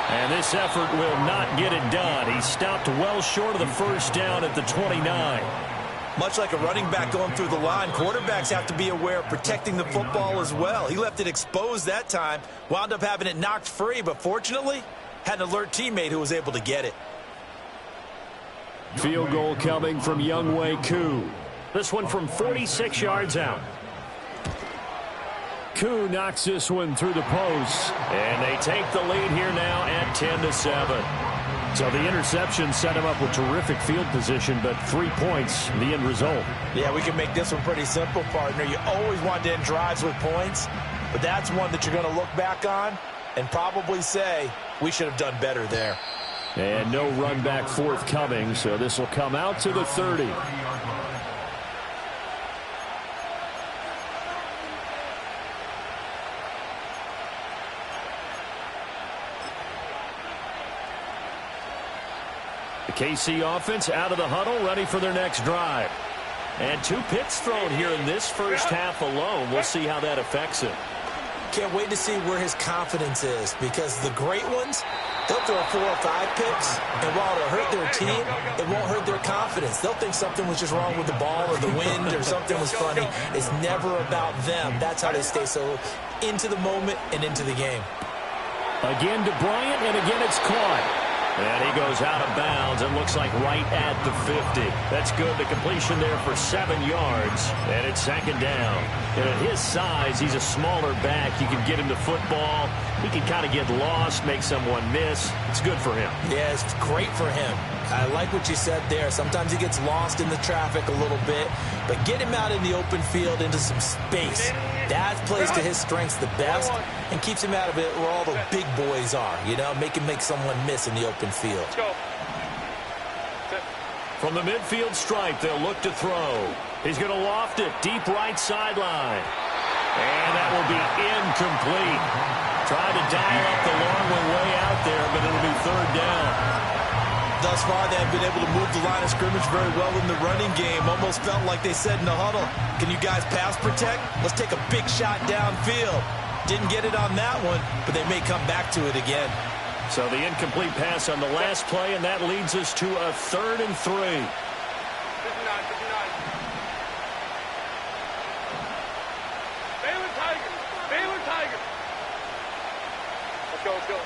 And this effort will not get it done. He stopped well short of the 1st down at the 29. Much like a running back going through the line, quarterbacks have to be aware of protecting the football as well. He left it exposed that time, wound up having it knocked free, but fortunately, had an alert teammate who was able to get it. Field goal coming from Younghoe Koo. This one from 46 yards out. Koo knocks this one through the post. And they take the lead here now at 10-7. So the interception set him up with terrific field position, but 3 points, the end result. Yeah, we can make this one pretty simple, partner. You always want to end drives with points, but that's one that you're going to look back on and probably say, we should have done better there. And no run back forthcoming, so this will come out to the 30. The KC offense out of the huddle, ready for their next drive. And 2 picks thrown here in this first half alone. We'll see how that affects it. Can't wait to see where his confidence is, because the great ones, they'll throw 4 or 5 picks, and while it'll hurt their team, it won't hurt their confidence. They'll think something was just wrong with the ball or the wind or something was funny. It's never about them. That's how they stay so into the moment and into the game. Again to Bryant, and again it's caught. And he goes out of bounds and looks like right at the 50. That's good. The completion there for 7 yards. And it's 2nd down. And at his size, he's a smaller back. You can get him the football. He can kind of get lost, make someone miss. It's good for him. Yeah, it's great for him. I like what you said there. Sometimes he gets lost in the traffic a little bit, but get him out in the open field into some space. That plays to his strengths the best and keeps him out of it where all the big boys are, you know, make someone miss in the open field. From the midfield stripe, they'll look to throw. He's going to loft it deep right sideline. And that will be incomplete. Tried to dial up the long one way out there, but it'll be 3rd down. Thus far, they have been able to move the line of scrimmage very well in the running game. Almost felt like they said in the huddle, can you guys pass protect? Let's take a big shot downfield. Didn't get it on that one, but they may come back to it again. So the incomplete pass on the last play, and that leads us to a 3rd and 3. 59. Baylor Tigers. Let's go.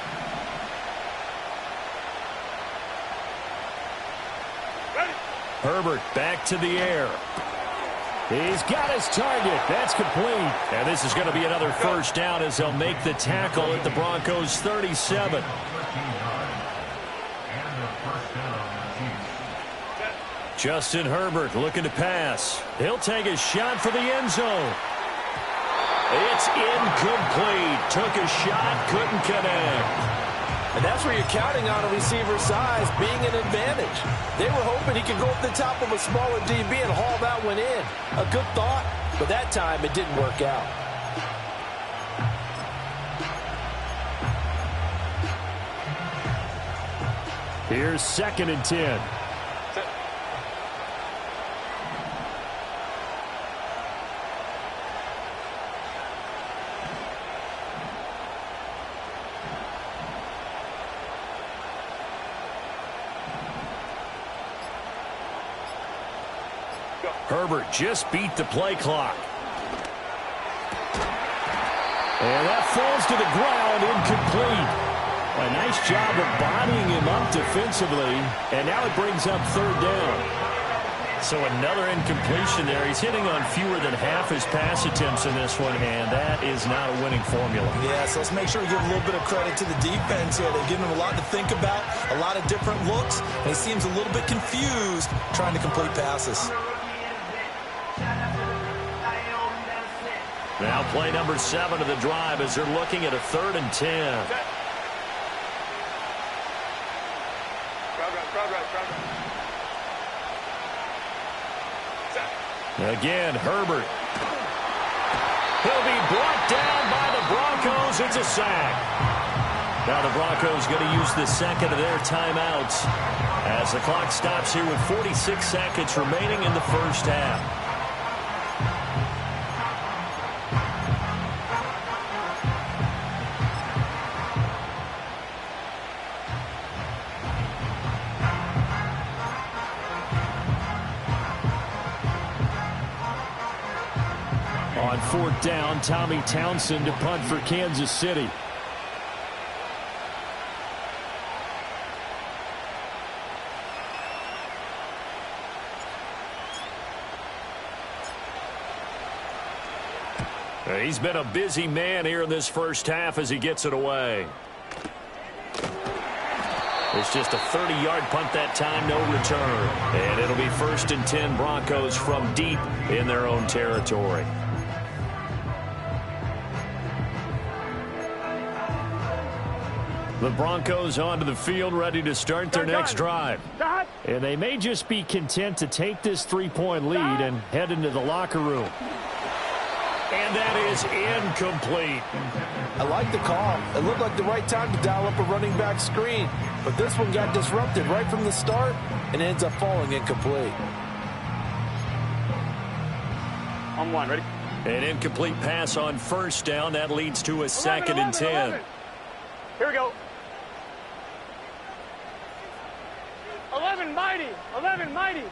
Herbert back to the air. He's got his target. That's complete. And this is going to be another first down as they'll make the tackle at the Broncos' 37. Justin Herbert looking to pass. He'll take a shot for the end zone. It's incomplete. Took a shot, couldn't connect. And that's where you're counting on a receiver's size being an advantage. They were hoping he could go up the top of a smaller DB and haul that one in. A good thought, but that time it didn't work out. Here's 2nd and 10. Herbert just beat the play clock. And that falls to the ground, incomplete. A nice job of bodying him up defensively, and now it brings up 3rd down. So another incompletion there. He's hitting on fewer than half his pass attempts in this one, and that is not a winning formula. Yeah, so let's make sure we give a little bit of credit to the defense here. They've given him a lot to think about, a lot of different looks, and he seems a little bit confused trying to complete passes. Now play number 7 of the drive as they're looking at a 3rd and 10. Again, Herbert. He'll be brought down by the Broncos. It's a sack. Now the Broncos going to use the 2nd of their timeouts as the clock stops here with 46 seconds remaining in the first half. On 4th down, Tommy Townsend to punt for Kansas City. He's been a busy man here in this first half as he gets it away. It's just a 30-yard punt that time, no return. And it'll be 1st and 10 Broncos from deep in their own territory. The Broncos onto the field, ready to start their next drive. And they may just be content to take this 3-point lead and head into the locker room. And that is incomplete. I like the call. It looked like the right time to dial up a running back screen. But this one got disrupted right from the start and ends up falling incomplete. On 1, ready? An incomplete pass on 1st down. That leads to a 2nd and 10. Here we go. 11 mighty. 11 mighty.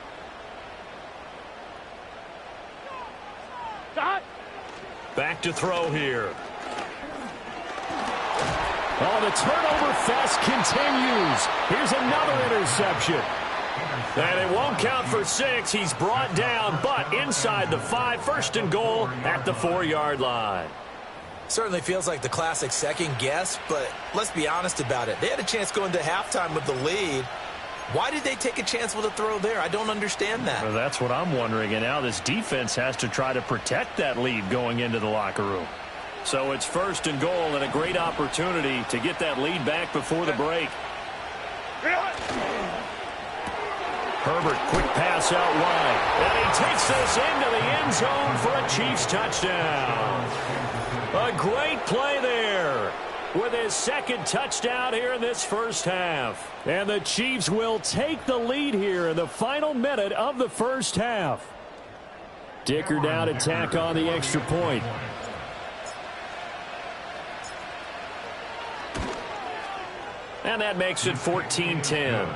Dot. Back to throw here. Oh, the turnover fest continues. Here's another interception. And it won't count for 6. He's brought down, but inside the 5. 1st and goal at the 4-yard line. Certainly feels like the classic second guess, but let's be honest about it. They had a chance going to halftime with the lead. Why did they take a chance with a throw there? I don't understand that. Well, that's what I'm wondering. And now this defense has to try to protect that lead going into the locker room. So it's 1st and goal and a great opportunity to get that lead back before the break. Herbert, quick pass out wide. And he takes this into the end zone for a Chiefs touchdown. A great play there with his 2nd touchdown here in this first half. And the Chiefs will take the lead here in the final minute of the first half. Dicker down to tack on the extra point. And that makes it 14-10.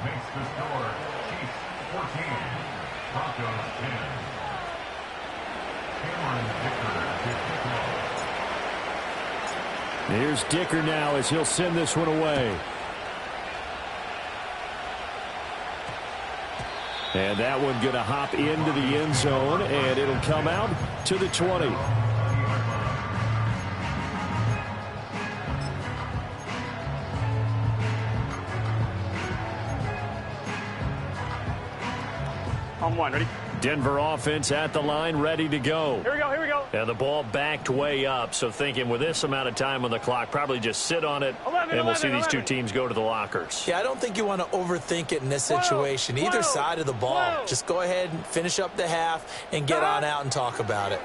Makes the score Chiefs 14, Broncos 10. Here's Dicker now as he'll send this one away. And that one going to hop into the end zone, and it'll come out to the 20. On one, ready? Denver offense at the line, ready to go. Here we go, here we go. And the ball backed way up, so thinking with this amount of time on the clock, probably just sit on it, 11, and we'll see 11. these two teams go to the lockers. Yeah, I don't think you want to overthink it in this situation. Either side of the ball. Just go ahead and finish up the half and get on out and talk about it.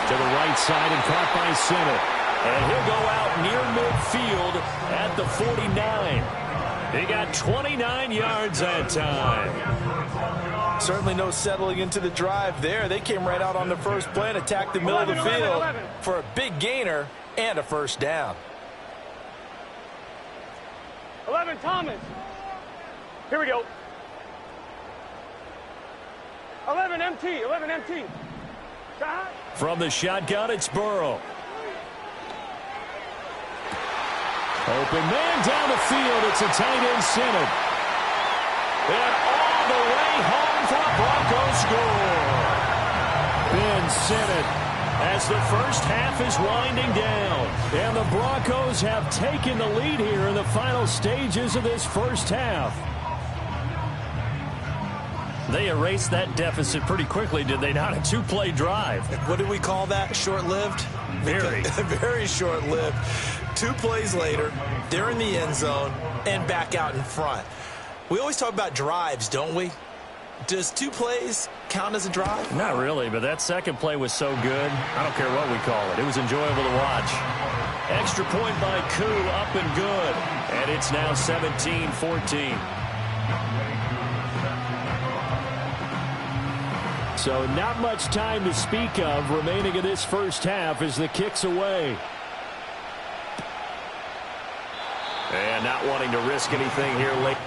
To the right side and caught by Sinnott. And he'll go out near midfield at the 49. He got 29 yards that time. Certainly no settling into the drive there. They came right out on the first play and attacked the middle of the field for a big gainer and a first down. 11, Thomas. Here we go. 11, MT, 11, MT. Shot. From the shotgun, it's Burrow. Open man down the field. It's a tight end Sinnott. And all the way home for a Broncos score. Ben Sinnott as the first half is winding down. And the Broncos have taken the lead here in the final stages of this first half. They erased that deficit pretty quickly, did they not? A two-play drive. What did we call that? Short-lived? Very. Very short-lived. 2 plays later, they're in the end zone and back out in front. We always talk about drives, don't we? Does 2 plays count as a drive? Not really, but that second play was so good. I don't care what we call it. It was enjoyable to watch. Extra point by Koo, up and good. And it's now 17-14. So not much time to speak of remaining in this first half as the kick's away. And not wanting to risk anything here late.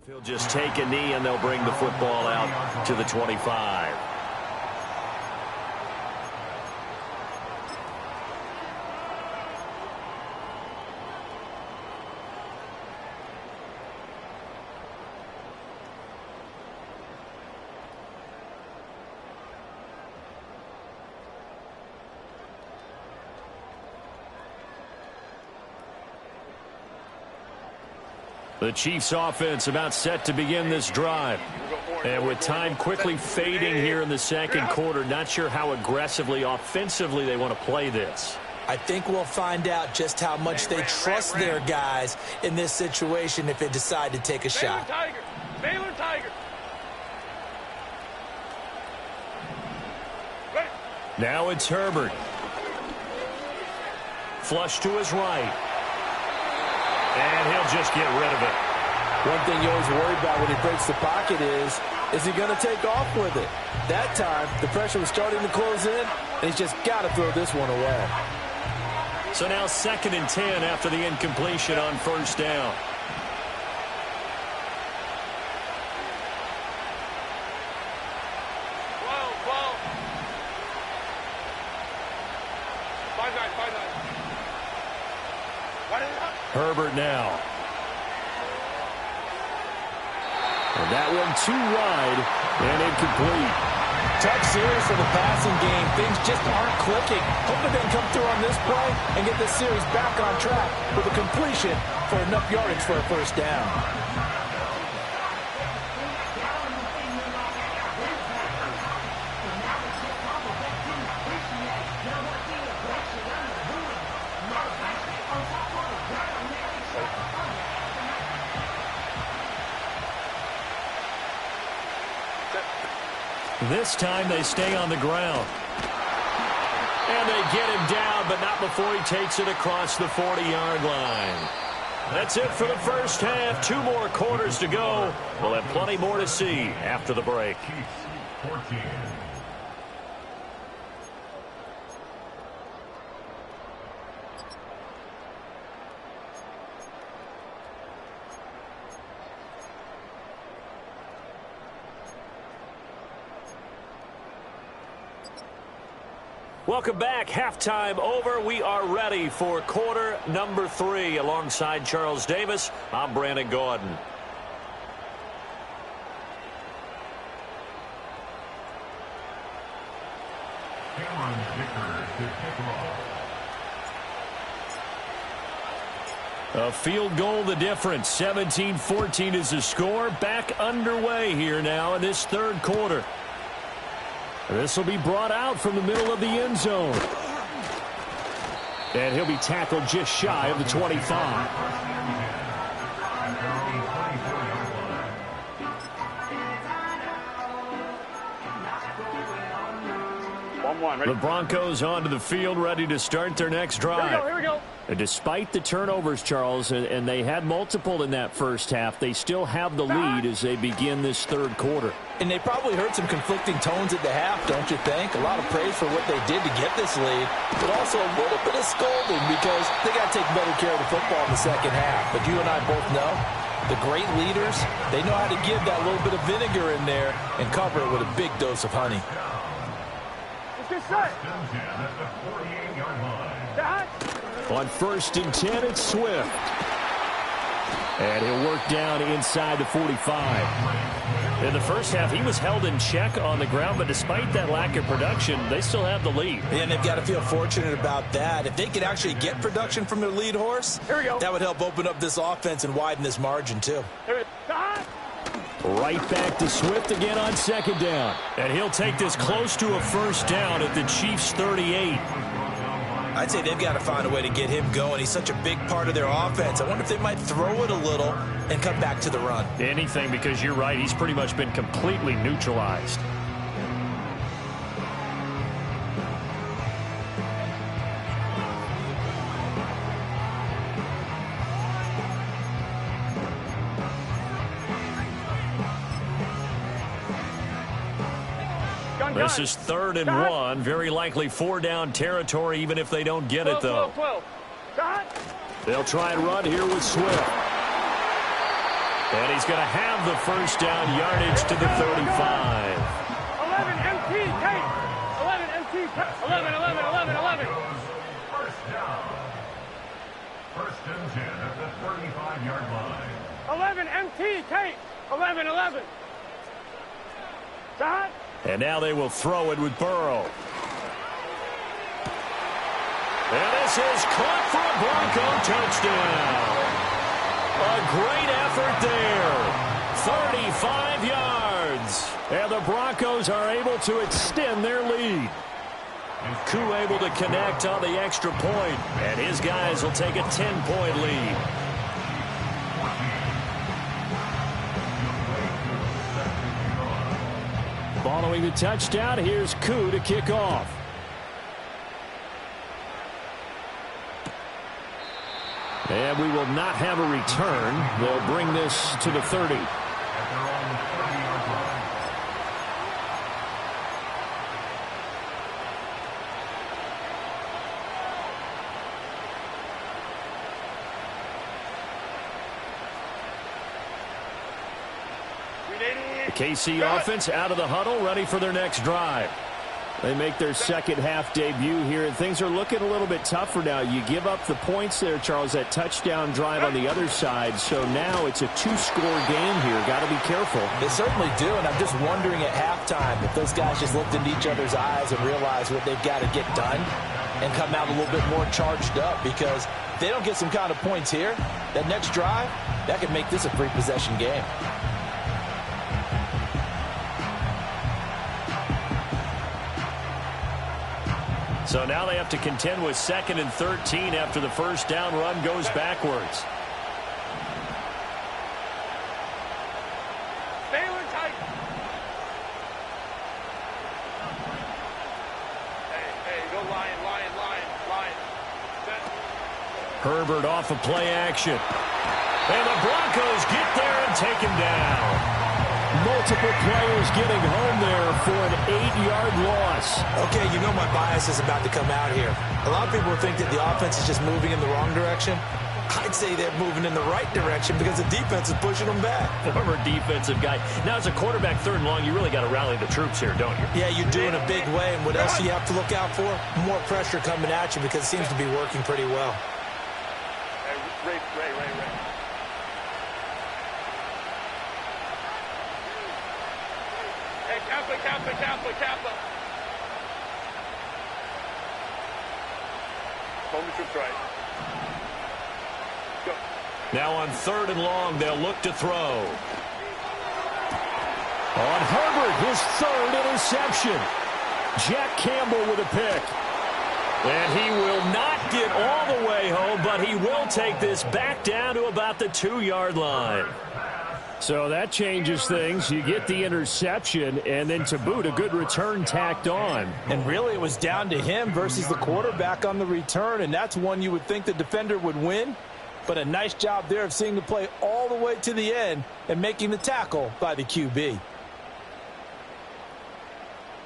He'll just take a knee and they'll bring the football out to the 25. The Chiefs offense about set to begin this drive. And with time quickly fading here in the second quarter, not sure how aggressively, offensively they want to play this. I think we'll find out just how much they trust their guys in this situation if they decide to take a shot. Baylor Tiger. Now it's Herbert. Flush to his right. And he'll just get rid of it. One thing you always worry about when he breaks the pocket is he going to take off with it? That time, the pressure was starting to close in, and he's just got to throw this one away. So now 2nd and 10 after the incompletion on first down. Herbert now. And that one too wide and incomplete. Tough series for the passing game. Things just aren't clicking. Hoping they can come through on this play and get this series back on track with a completion for enough yardage for a first down. This time they stay on the ground. And they get him down, but not before he takes it across the 40-yard line. That's it for the first half. 2 more quarters to go. We'll have plenty more to see after the break. Welcome back. Halftime over. We are ready for quarter number 3. Alongside Charles Davis, I'm Brandon Gordon. A field goal the difference. 17-14 is the score. Back underway here now in this third quarter. This will be brought out from the middle of the end zone. And he'll be tackled just shy of the 25. The Broncos onto the field, ready to start their next drive. Here we go. And despite the turnovers, Charles, and they had multiple in that first half, they still have the lead as they begin this third quarter. And they probably heard some conflicting tones at the half, don't you think? A lot of praise for what they did to get this lead, but also a little bit of scolding because they got to take better care of the football in the second half. But you and I both know the great leaders, they know how to give that little bit of vinegar in there and cover it with a big dose of honey. Let's get set. On 1st and 10, it's Swift. And he'll work down inside the 45. In the first half, he was held in check on the ground, but despite that lack of production, they still have the lead. And they've got to feel fortunate about that. If they could actually get production from their lead horse, that would help open up this offense and widen this margin, too. Right back to Swift again on 2nd down. And he'll take this close to a first down at the Chiefs' 38. I'd say they've got to find a way to get him going. He's such a big part of their offense. I wonder if they might throw it a little and come back to the run. Anything, because you're right. He's pretty much been completely neutralized. This is 3rd and 1. Very likely 4-down territory, even if they don't get it, though. 12. They'll try and run here with Swift. And he's going to have the first down yardage to the 35. 11 MT, Kate. 11 MT, 11. First down. 1st and 10 at the 35-yard line. 11 MT, Kate. 11. Shot. And now they will throw it with Burrow. And this is caught for a Bronco touchdown. A great effort there. 35 yards. And the Broncos are able to extend their lead. Koo able to connect on the extra point. And his guys will take a 10-point lead. Following the touchdown, here's Koo to kick off. And we will not have a return. They'll bring this to the 30. The KC offense out of the huddle, ready for their next drive. They make their second half debut here, and things are looking a little bit tougher now. You give up the points there, Charles, that touchdown drive on the other side. So now it's a 2-score game here. Got to be careful. They certainly do, and I'm just wondering at halftime if those guys just looked into each other's eyes and realized what they've got to get done and come out a little bit more charged up, because if they don't get some kind of points here, that next drive, that could make this a 3-possession game. So now they have to contend with 2nd and 13 after the first down run goes backwards. Stay tight. Hey, go Lion. Herbert off of play action. And the Broncos get there and take him down. Multiple players getting home there for an 8-yard loss. Okay, you know my bias is about to come out here. A lot of people think that the offense is just moving in the wrong direction. I'd say they're moving in the right direction because the defense is pushing them back. Former defensive guy. Now, as a quarterback 3rd and long, you really got to rally the troops here, don't you? Yeah, you do in a big way. And what else do you have to look out for? More pressure coming at you because it seems to be working pretty well. Ray. Kappa. Hold the troops right. Go. Now on 3rd and long, they'll look to throw. On Herbert, his 3rd interception. Jack Campbell with a pick. And he will not get all the way home, but he will take this back down to about the 2-yard line. So that changes things. You get the interception, and then to boot, a good return tacked on. And really, it was down to him versus the quarterback on the return, and that's one you would think the defender would win. But a nice job there of seeing the play all the way to the end and making the tackle by the QB.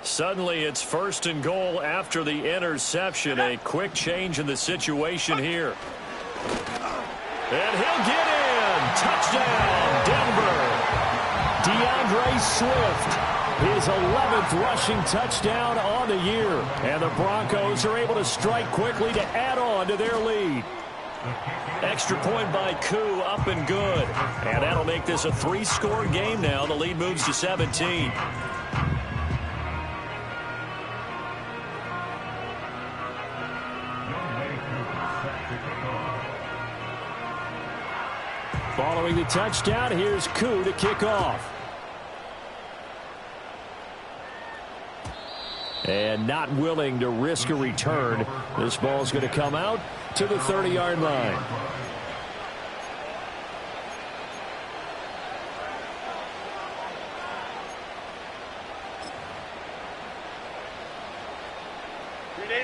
Suddenly, it's 1st and goal after the interception. A quick change in the situation here. And he'll get in. Touchdown, Denver. DeAndre Swift, his 11th rushing touchdown on the year. And the Broncos are able to strike quickly to add on to their lead. Extra point by Koo, up and good. And that'll make this a 3-score game now. The lead moves to 17. Following the touchdown, here's Koo to kick off. And not willing to risk a return. This ball's going to come out to the 30-yard line.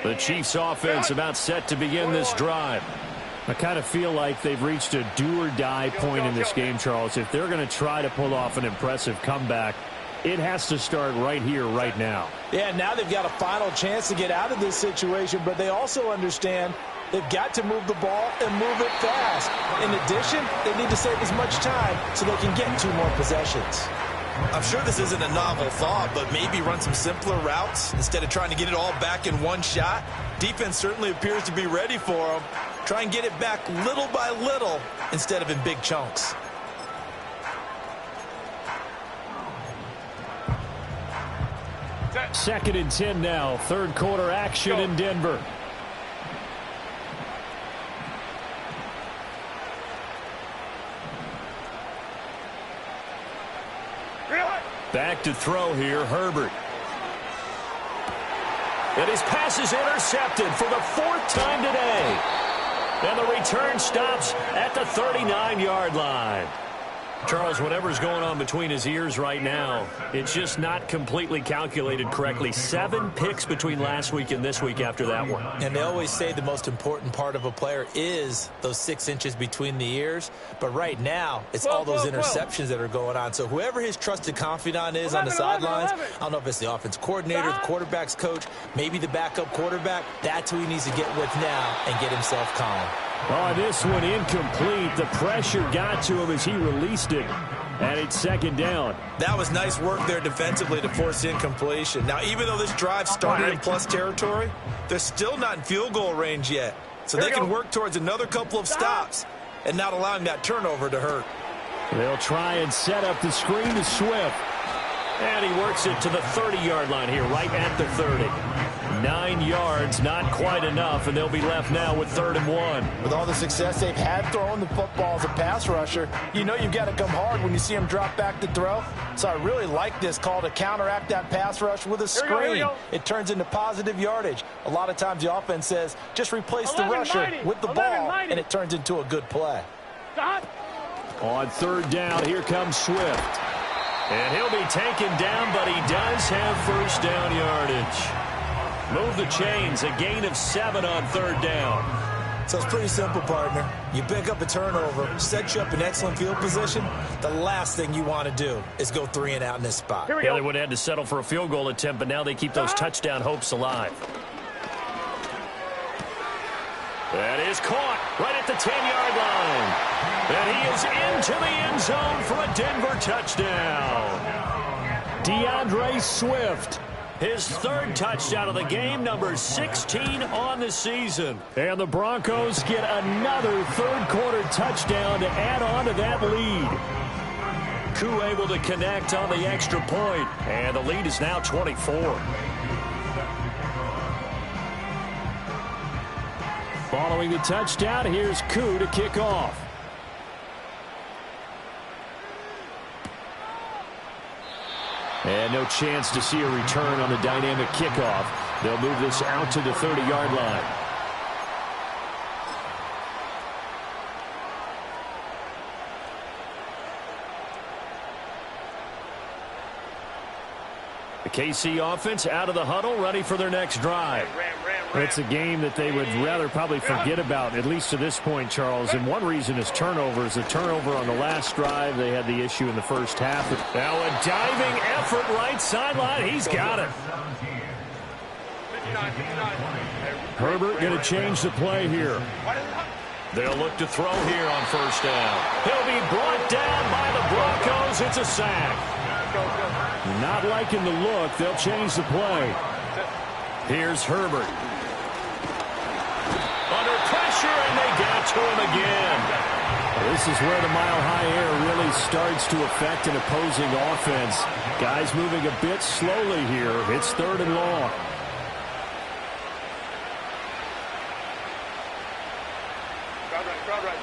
The Chiefs offense about set to begin this drive. I kind of feel like they've reached a do-or-die point in this game, Charles. If they're going to try to pull off an impressive comeback, it has to start right here, right now. Yeah, now they've got a final chance to get out of this situation, but they also understand they've got to move the ball and move it fast. In addition, they need to save as much time so they can get 2 more possessions. I'm sure this isn't a novel thought, but maybe run some simpler routes instead of trying to get it all back in one shot. Defense certainly appears to be ready for them. Try and get it back little by little instead of in big chunks. Second and 10 now. 3rd quarter action in Denver. Back to throw here, Herbert. And his pass is intercepted for the 4th time today. And the return stops at the 39-yard line. Charles, whatever's going on between his ears right now, it's just not completely calculated correctly. 7 picks between last week and this week after that one. And they always say the most important part of a player is those 6 inches between the ears. But right now, it's all those interceptions that are going on. So whoever his trusted confidant is on the sidelines, I don't know if it's the offense coordinator, the quarterback's coach, maybe the backup quarterback, that's who he needs to get with now and get himself calm. Oh, this one incomplete. The pressure got to him as he released it. And it's second down. That was nice work there defensively to force the incompletion. Now, even though this drive started in plus territory, they're still not in field goal range yet. So they can work towards another couple of stops and not allowing that turnover to hurt. They'll try and set up the screen to Swift. And he works it to the 30-yard line here, right at the 30. 9 yards, not quite enough, and they'll be left now with 3rd and 1. With all the success they've had throwing the football as a pass rusher, you know you've got to come hard when you see him drop back to throw. So I really like this call to counteract that pass rush with a screen. It turns into positive yardage. A lot of times the offense says, just replace the rusher with the ball, and it turns into a good play. On 3rd down, here comes Swift. And he'll be taken down, but he does have 1st down yardage. Move the chains, a gain of 7 on 3rd down. So it's pretty simple, partner. You pick up a turnover, set you up in excellent field position. The last thing you want to do is go 3 and out in this spot. Yeah, they would have had to settle for a field goal attempt, but now they keep those touchdown hopes alive. That is caught right at the 10-yard line. And he is into the end zone for a Denver touchdown. DeAndre Swift, his 3rd touchdown of the game, number 16 on the season. And the Broncos get another 3rd quarter touchdown to add on to that lead. Koo able to connect on the extra point, and the lead is now 24. Following the touchdown, here's Koo to kick off. And no chance to see a return on the dynamic kickoff. They'll move this out to the 30-yard line. The KC offense out of the huddle, ready for their next drive. It's a game that they would rather probably forget about, at least to this point, Charles. And one reason is turnovers. The turnover on the last drive, they had the issue in the first half. Now a diving effort right sideline. He's got it. Herbert going to change the play here. They'll look to throw here on 1st down. He'll be brought down by the Broncos. It's a sack. Not liking the look. They'll change the play. Here's Herbert. Under pressure, and they got to him again. This is where the mile-high air really starts to affect an opposing offense. Guys moving a bit slowly here. It's 3rd and long. Crowd right.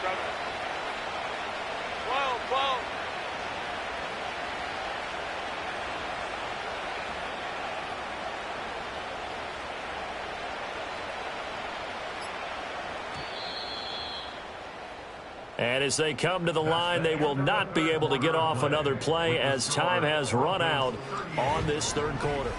Whoa. And as they come to the line, they will not be able to get off another play as time has run out on this 3rd quarter.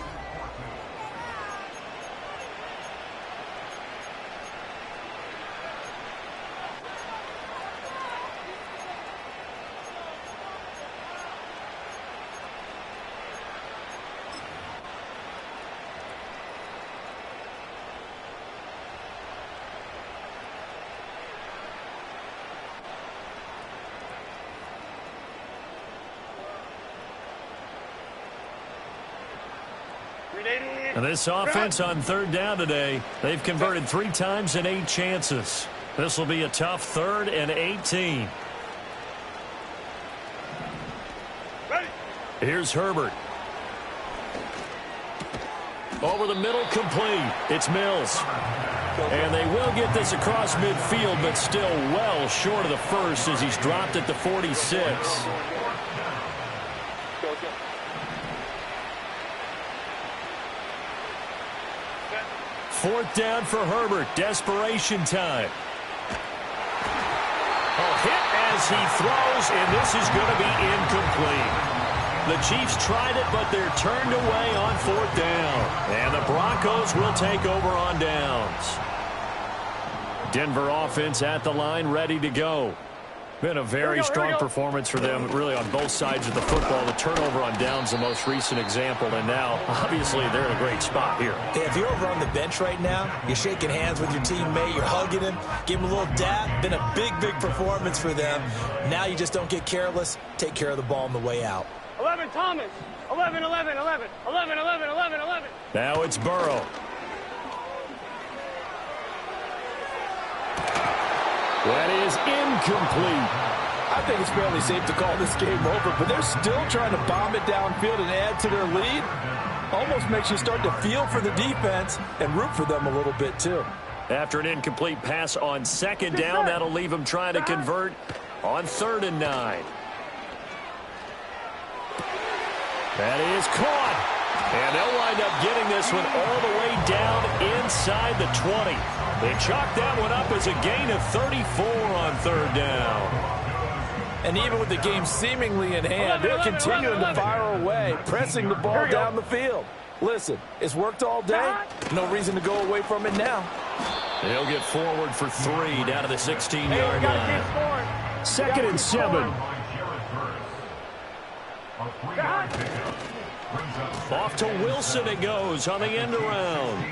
And this offense on 3rd down today, they've converted 3 times in 8 chances. This will be a tough 3rd and 18. Here's Herbert. Over the middle, complete. It's Mills. And they will get this across midfield, but still well short of the 1st as he's dropped at the 46. 4th down for Herbert. Desperation time. A hit as he throws, and this is going to be incomplete. The Chiefs tried it, but they're turned away on 4th down. And the Broncos will take over on downs. Denver offense at the line, ready to go. Been a very strong performance for them, really, on both sides of the football. The turnover on downs, the most recent example, and now, obviously, they're in a great spot here. Yeah, if you're over on the bench right now, you're shaking hands with your teammate, you're hugging him, give him a little dap. Been a big, big performance for them. Now you just don't get careless. Take care of the ball on the way out. 11, Thomas. 11, 11, 11. 11, 11, 11, 11. Now it's Burrow. That is incomplete. I think it's fairly safe to call this game over, but they're still trying to bomb it downfield and add to their lead. Almost makes you start to feel for the defense and root for them a little bit, too. After an incomplete pass on second down, that'll leave them trying to convert on 3rd and 9. That is caught. And they'll wind up getting this one all the way down inside the 20. They chalk that one up as a gain of 34 on 3rd down. And even with the game seemingly in hand, they're continuing to fire away, pressing the ball down the field. Listen, it's worked all day. No reason to go away from it now. They'll get forward for 3 down to the 16-yard line. 2nd and 7. Off to Wilson it goes on the end around.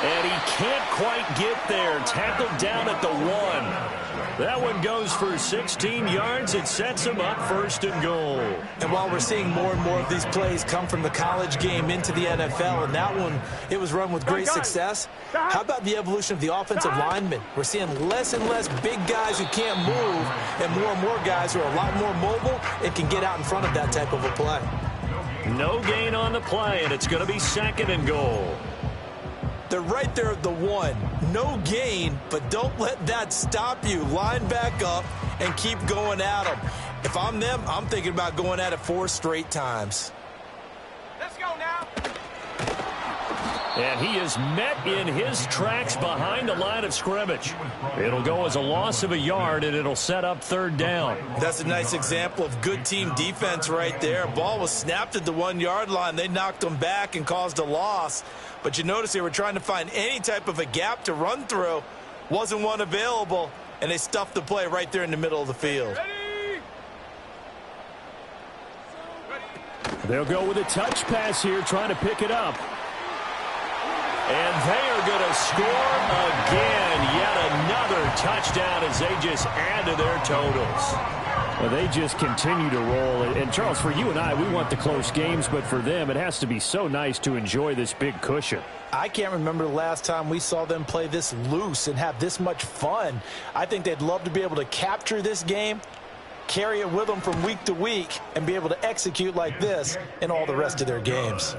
And he can't quite get there. Tackled down at the 1. That one goes for 16 yards. It sets him up 1st and goal. And while we're seeing more and more of these plays come from the college game into the NFL, and that one, it was run with great success, how about the evolution of the offensive linemen? We're seeing less and less big guys who can't move, and more guys who are a lot more mobile and can get out in front of that type of a play. No gain on the play, and it's going to be 2nd and goal. They're right there at the 1. No gain, but don't let that stop you. Line back up and keep going at them. If I'm them, I'm thinking about going at it 4 straight times. Let's go now. And he is met in his tracks behind the line of scrimmage. It'll go as a loss of a yard, and it'll set up 3rd down. That's a nice example of good team defense right there. Ball was snapped at the 1-yard line. They knocked them back and caused a loss. But you notice they were trying to find any type of a gap to run through. Wasn't one available, and they stuffed the play right there in the middle of the field. They'll go with a touch pass here, trying to pick it up. And they are going to score again. Yet another touchdown as they just add to their totals. Well, they just continue to roll. And, Charles, for you and I, we want the close games, but for them, it has to be so nice to enjoy this big cushion. I can't remember the last time we saw them play this loose and have this much fun. I think they'd love to be able to capture this game, carry it with them from week to week, and be able to execute like this in all the rest of their games.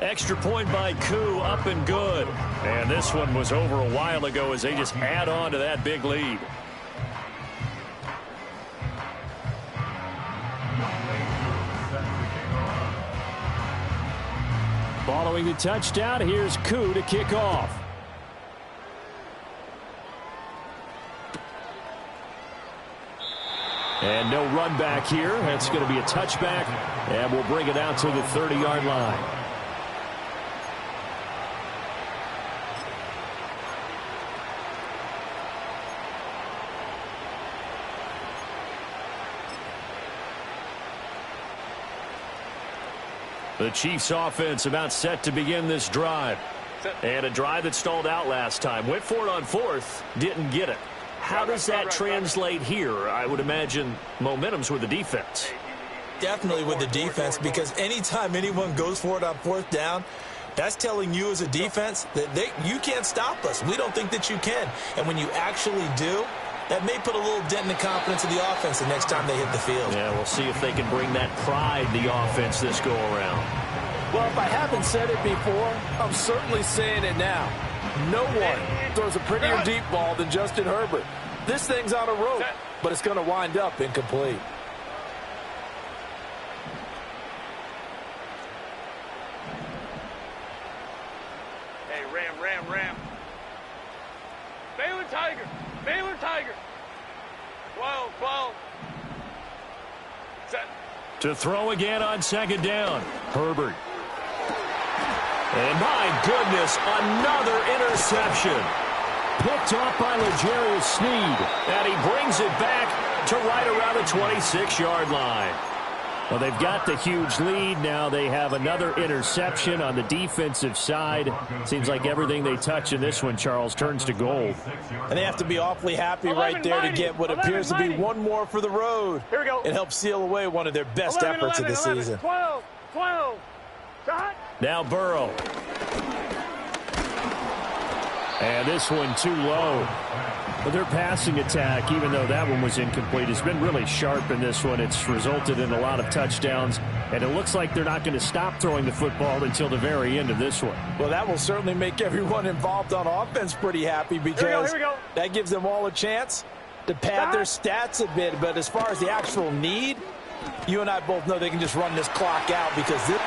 Extra point by Koo, up and good. And this one was over a while ago as they just add on to that big lead. Following the touchdown, here's Koo to kick off. And no run back here. That's going to be a touchback, and we'll bring it out to the 30-yard line. The Chiefs offense about set to begin this drive. And a drive that stalled out last time. Went for it on 4th, didn't get it. How does that translate here? I would imagine momentum's with the defense. Definitely with the defense, because anytime anyone goes for it on 4th down, that's telling you as a defense that you can't stop us. We don't think that you can. And when you actually do, that may put a little dent in the confidence of the offense the next time they hit the field. Yeah, we'll see if they can bring that pride, the offense, this go-around. Well, if I haven't said it before, I'm certainly saying it now. No one throws a prettier deep ball than Justin Herbert. This thing's on a rope, but it's going to wind up incomplete. Hey, Ram. Baylor Tiger. 12. Set. To throw again on 2nd down. Herbert. And my goodness, another interception. Picked off by L'Jarius Sneed. And he brings it back to right around the 26-yard line. Well, they've got the huge lead. Now they have another interception on the defensive side. Seems like everything they touch in this one, Charles, turns to gold. And they have to be awfully happy right there to get what appears to be one more for the road. Here we go. It helps seal away one of their best efforts of the season. 12. Shot. Now Burrow. And this one too low. But their passing attack, even though that one was incomplete, has been really sharp in this one. It's resulted in a lot of touchdowns, and it looks like they're not going to stop throwing the football until the very end of this one. Well, that will certainly make everyone involved on offense pretty happy because here we go. that gives them all a chance to pad their stats a bit. But as far as the actual need, you and I both know they can just run this clock out because this...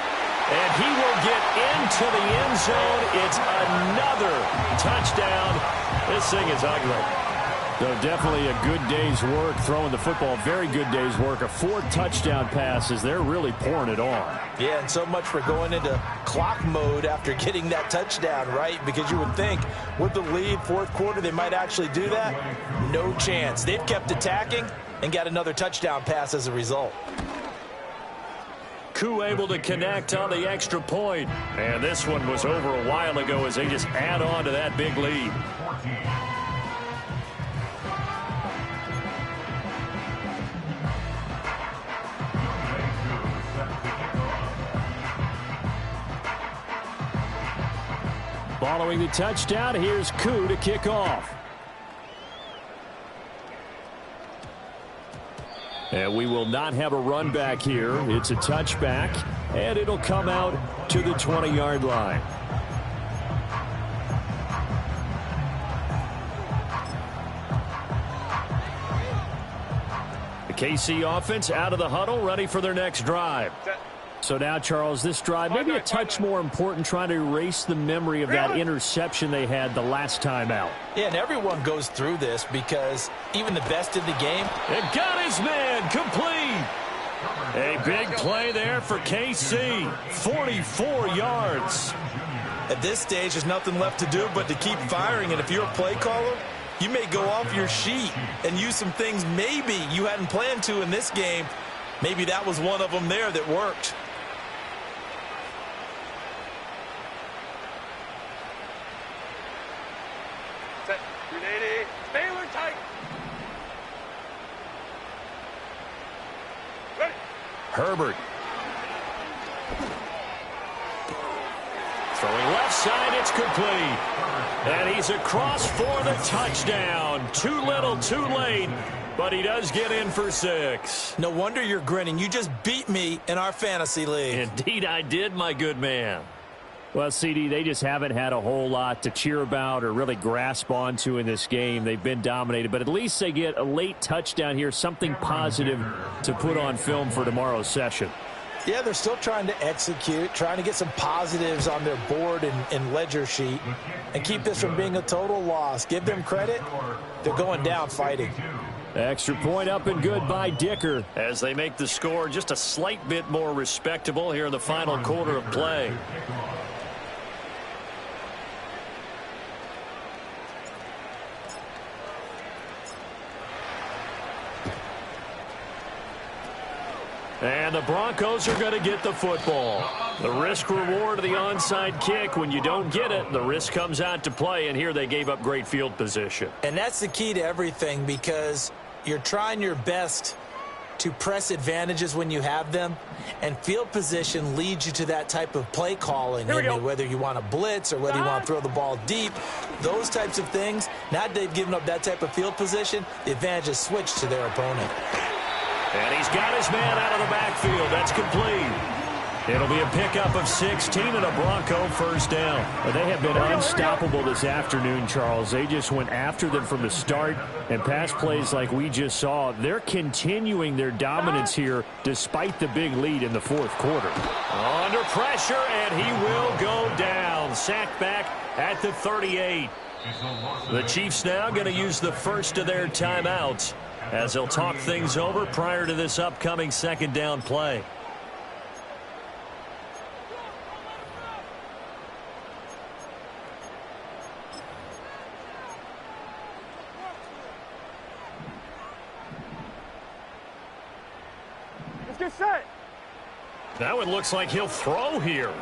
And he will get into the end zone. It's another touchdown. This thing is ugly. So definitely a good day's work throwing the football. Very good day's work. A 4 touchdown passes. They're really pouring it on. Yeah, and so much for going into clock mode after getting that touchdown, right? Because you would think with the lead, fourth quarter, they might actually do that. No chance. They've kept attacking and got another touchdown pass as a result. Koo able to connect on the extra point. And this one was over a while ago as they just add on to that big lead. Following the touchdown, here's Koo to kick off. And we will not have a run back here. It's a touchback, and it'll come out to the 20-yard line. The KC offense out of the huddle, ready for their next drive. So now, Charles, this drive maybe a touch more important, trying to erase the memory of that interception they had the last time out. Yeah, and everyone goes through this because even the best in the game. It got his man complete. A big play there for KC. 44 yards. At this stage, there's nothing left to do but to keep firing. And if you're a play caller, you may go off your sheet and use some things maybe you hadn't planned to in this game. Maybe that was one of them there that worked. Baylor tight. Ready. Herbert. Throwing left side, it's complete. And he's across for the touchdown. Too little, too late. But he does get in for 6. No wonder you're grinning. You just beat me in our fantasy league. Indeed I did, my good man. Well, CD, they just haven't had a whole lot to cheer about or really grasp onto in this game. They've been dominated, but at least they get a late touchdown here, something positive to put on film for tomorrow's session. Yeah, they're still trying to execute, trying to get some positives on their board and ledger sheet and keep this from being a total loss. Give them credit. They're going down fighting. Extra point up and good by Dicker as they make the score just a slight bit more respectable here in the final quarter of play. And the Broncos are going to get the football. The risk-reward of the onside kick. When you don't get it, the risk comes out to play, and here they gave up great field position. And that's the key to everything because you're trying your best to press advantages when you have them, and field position leads you to that type of play calling. Whether you want to blitz or whether you want to throw the ball deep, those types of things. Now that they've given up that type of field position, the advantage is switched to their opponent. And he's got his man out of the backfield. That's complete. It'll be a pickup of 16 and a Bronco first down. Well, they have been unstoppable this afternoon, Charles. They just went after them from the start, and pass plays like we just saw, they're continuing their dominance here despite the big lead in the fourth quarter. Under pressure, and he will go down. Sacked back at the 38. The Chiefs now going to use the first of their timeouts as they'll talk things over prior to this upcoming second down play. You're set. Now it looks like he'll throw here.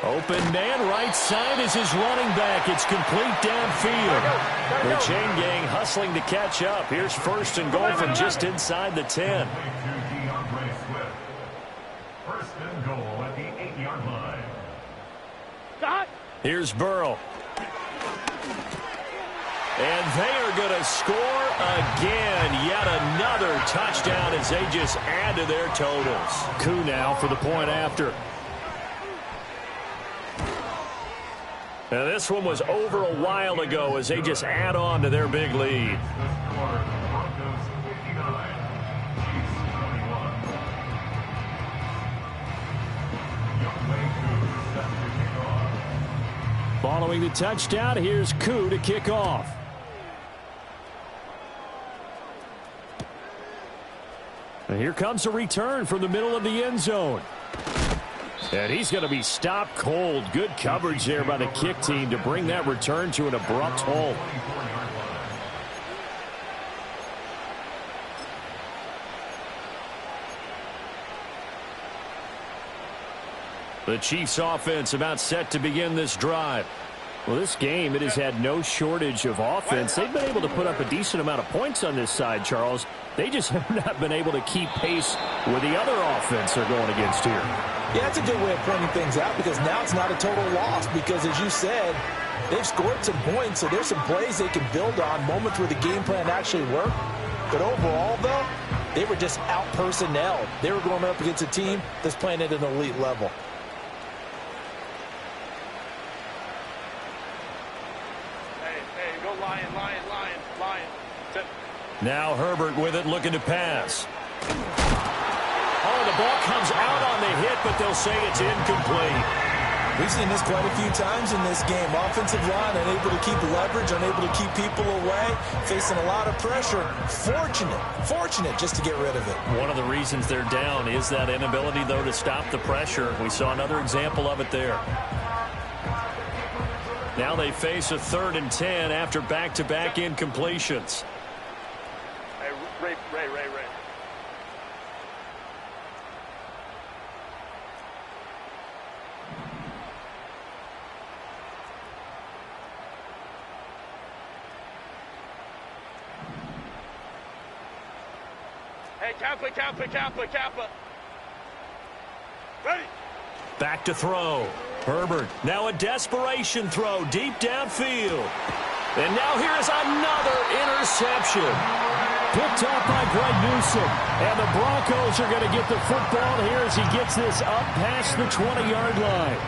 Open man, right side is his running back. It's complete downfield. The chain gang hustling to catch up. Here's first and goal from just inside the 10. First and goal at the 8-yard line. Here's Burrow. And they are going to score again. Yet another touchdown as they just add to their totals. Coup now for the point after. Now this one was over a while ago as they just add on to their big lead. Following the touchdown, here's Coup to kick off. And here comes a return from the middle of the end zone. And he's going to be stopped cold. Good coverage there by the kick team to bring that return to an abrupt halt. The Chiefs offense about set to begin this drive. Well, this game, it has had no shortage of offense. They've been able to put up a decent amount of points on this side, Charles. They just have not been able to keep pace with the other offense they're going against here. Yeah, that's a good way of pointing things out because now it's not a total loss because, as you said, they've scored some points, so there's some plays they can build on, moments where the game plan actually worked. But overall, though, they were just out-personnel. They were going up against a team that's playing at an elite level. Hey, go Lion. Now Herbert with it, looking to pass. Oh, the ball comes out on the hit, but they'll say it's incomplete. We've seen this quite a few times in this game. Offensive line unable to keep leverage, unable to keep people away, facing a lot of pressure. Fortunate just to get rid of it. One of the reasons they're down is that inability, though, to stop the pressure. We saw another example of it there. Now they face a 3rd and 10 after back-to-back incompletions. Ray. Hey, Kappa. Ready. Back to throw. Herbert, now a desperation throw deep downfield. And now here's another interception. Picked up by Greg Newsome. And the Broncos are going to get the football here as he gets this up past the 20-yard line.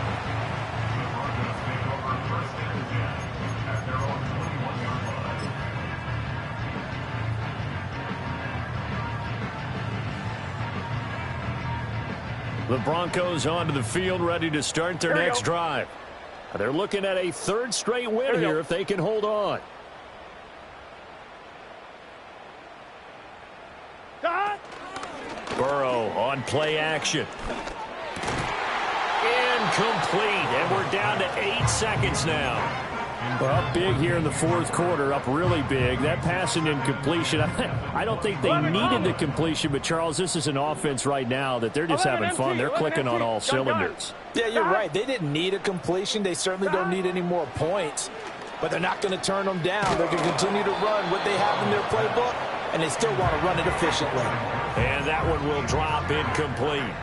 The Broncos onto the field, ready to start their next drive. They're looking at a 3rd straight win here if they can hold on. Burrow on play action. Incomplete, and we're down to 8 seconds now. Well, up big here in the 4th quarter, up really big. That pass and incompletion, I don't think they needed the completion, but Charles, this is an offense right now that they're just having fun. They're clicking on all cylinders. Yeah, you're right. They didn't need a completion. They certainly don't need any more points, but they're not going to turn them down. They're going to continue to run what they have in their playbook, and they still want to run it efficiently. And that one will drop incomplete.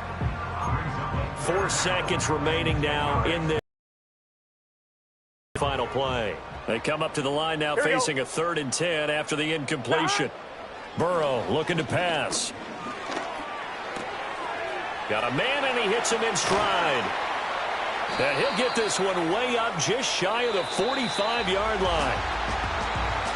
4 seconds remaining now in this final play. They come up to the line now facing a 3rd and 10 after the incompletion. Burrow looking to pass. Got a man and he hits him in stride. And he'll get this one way up just shy of the 45-yard line.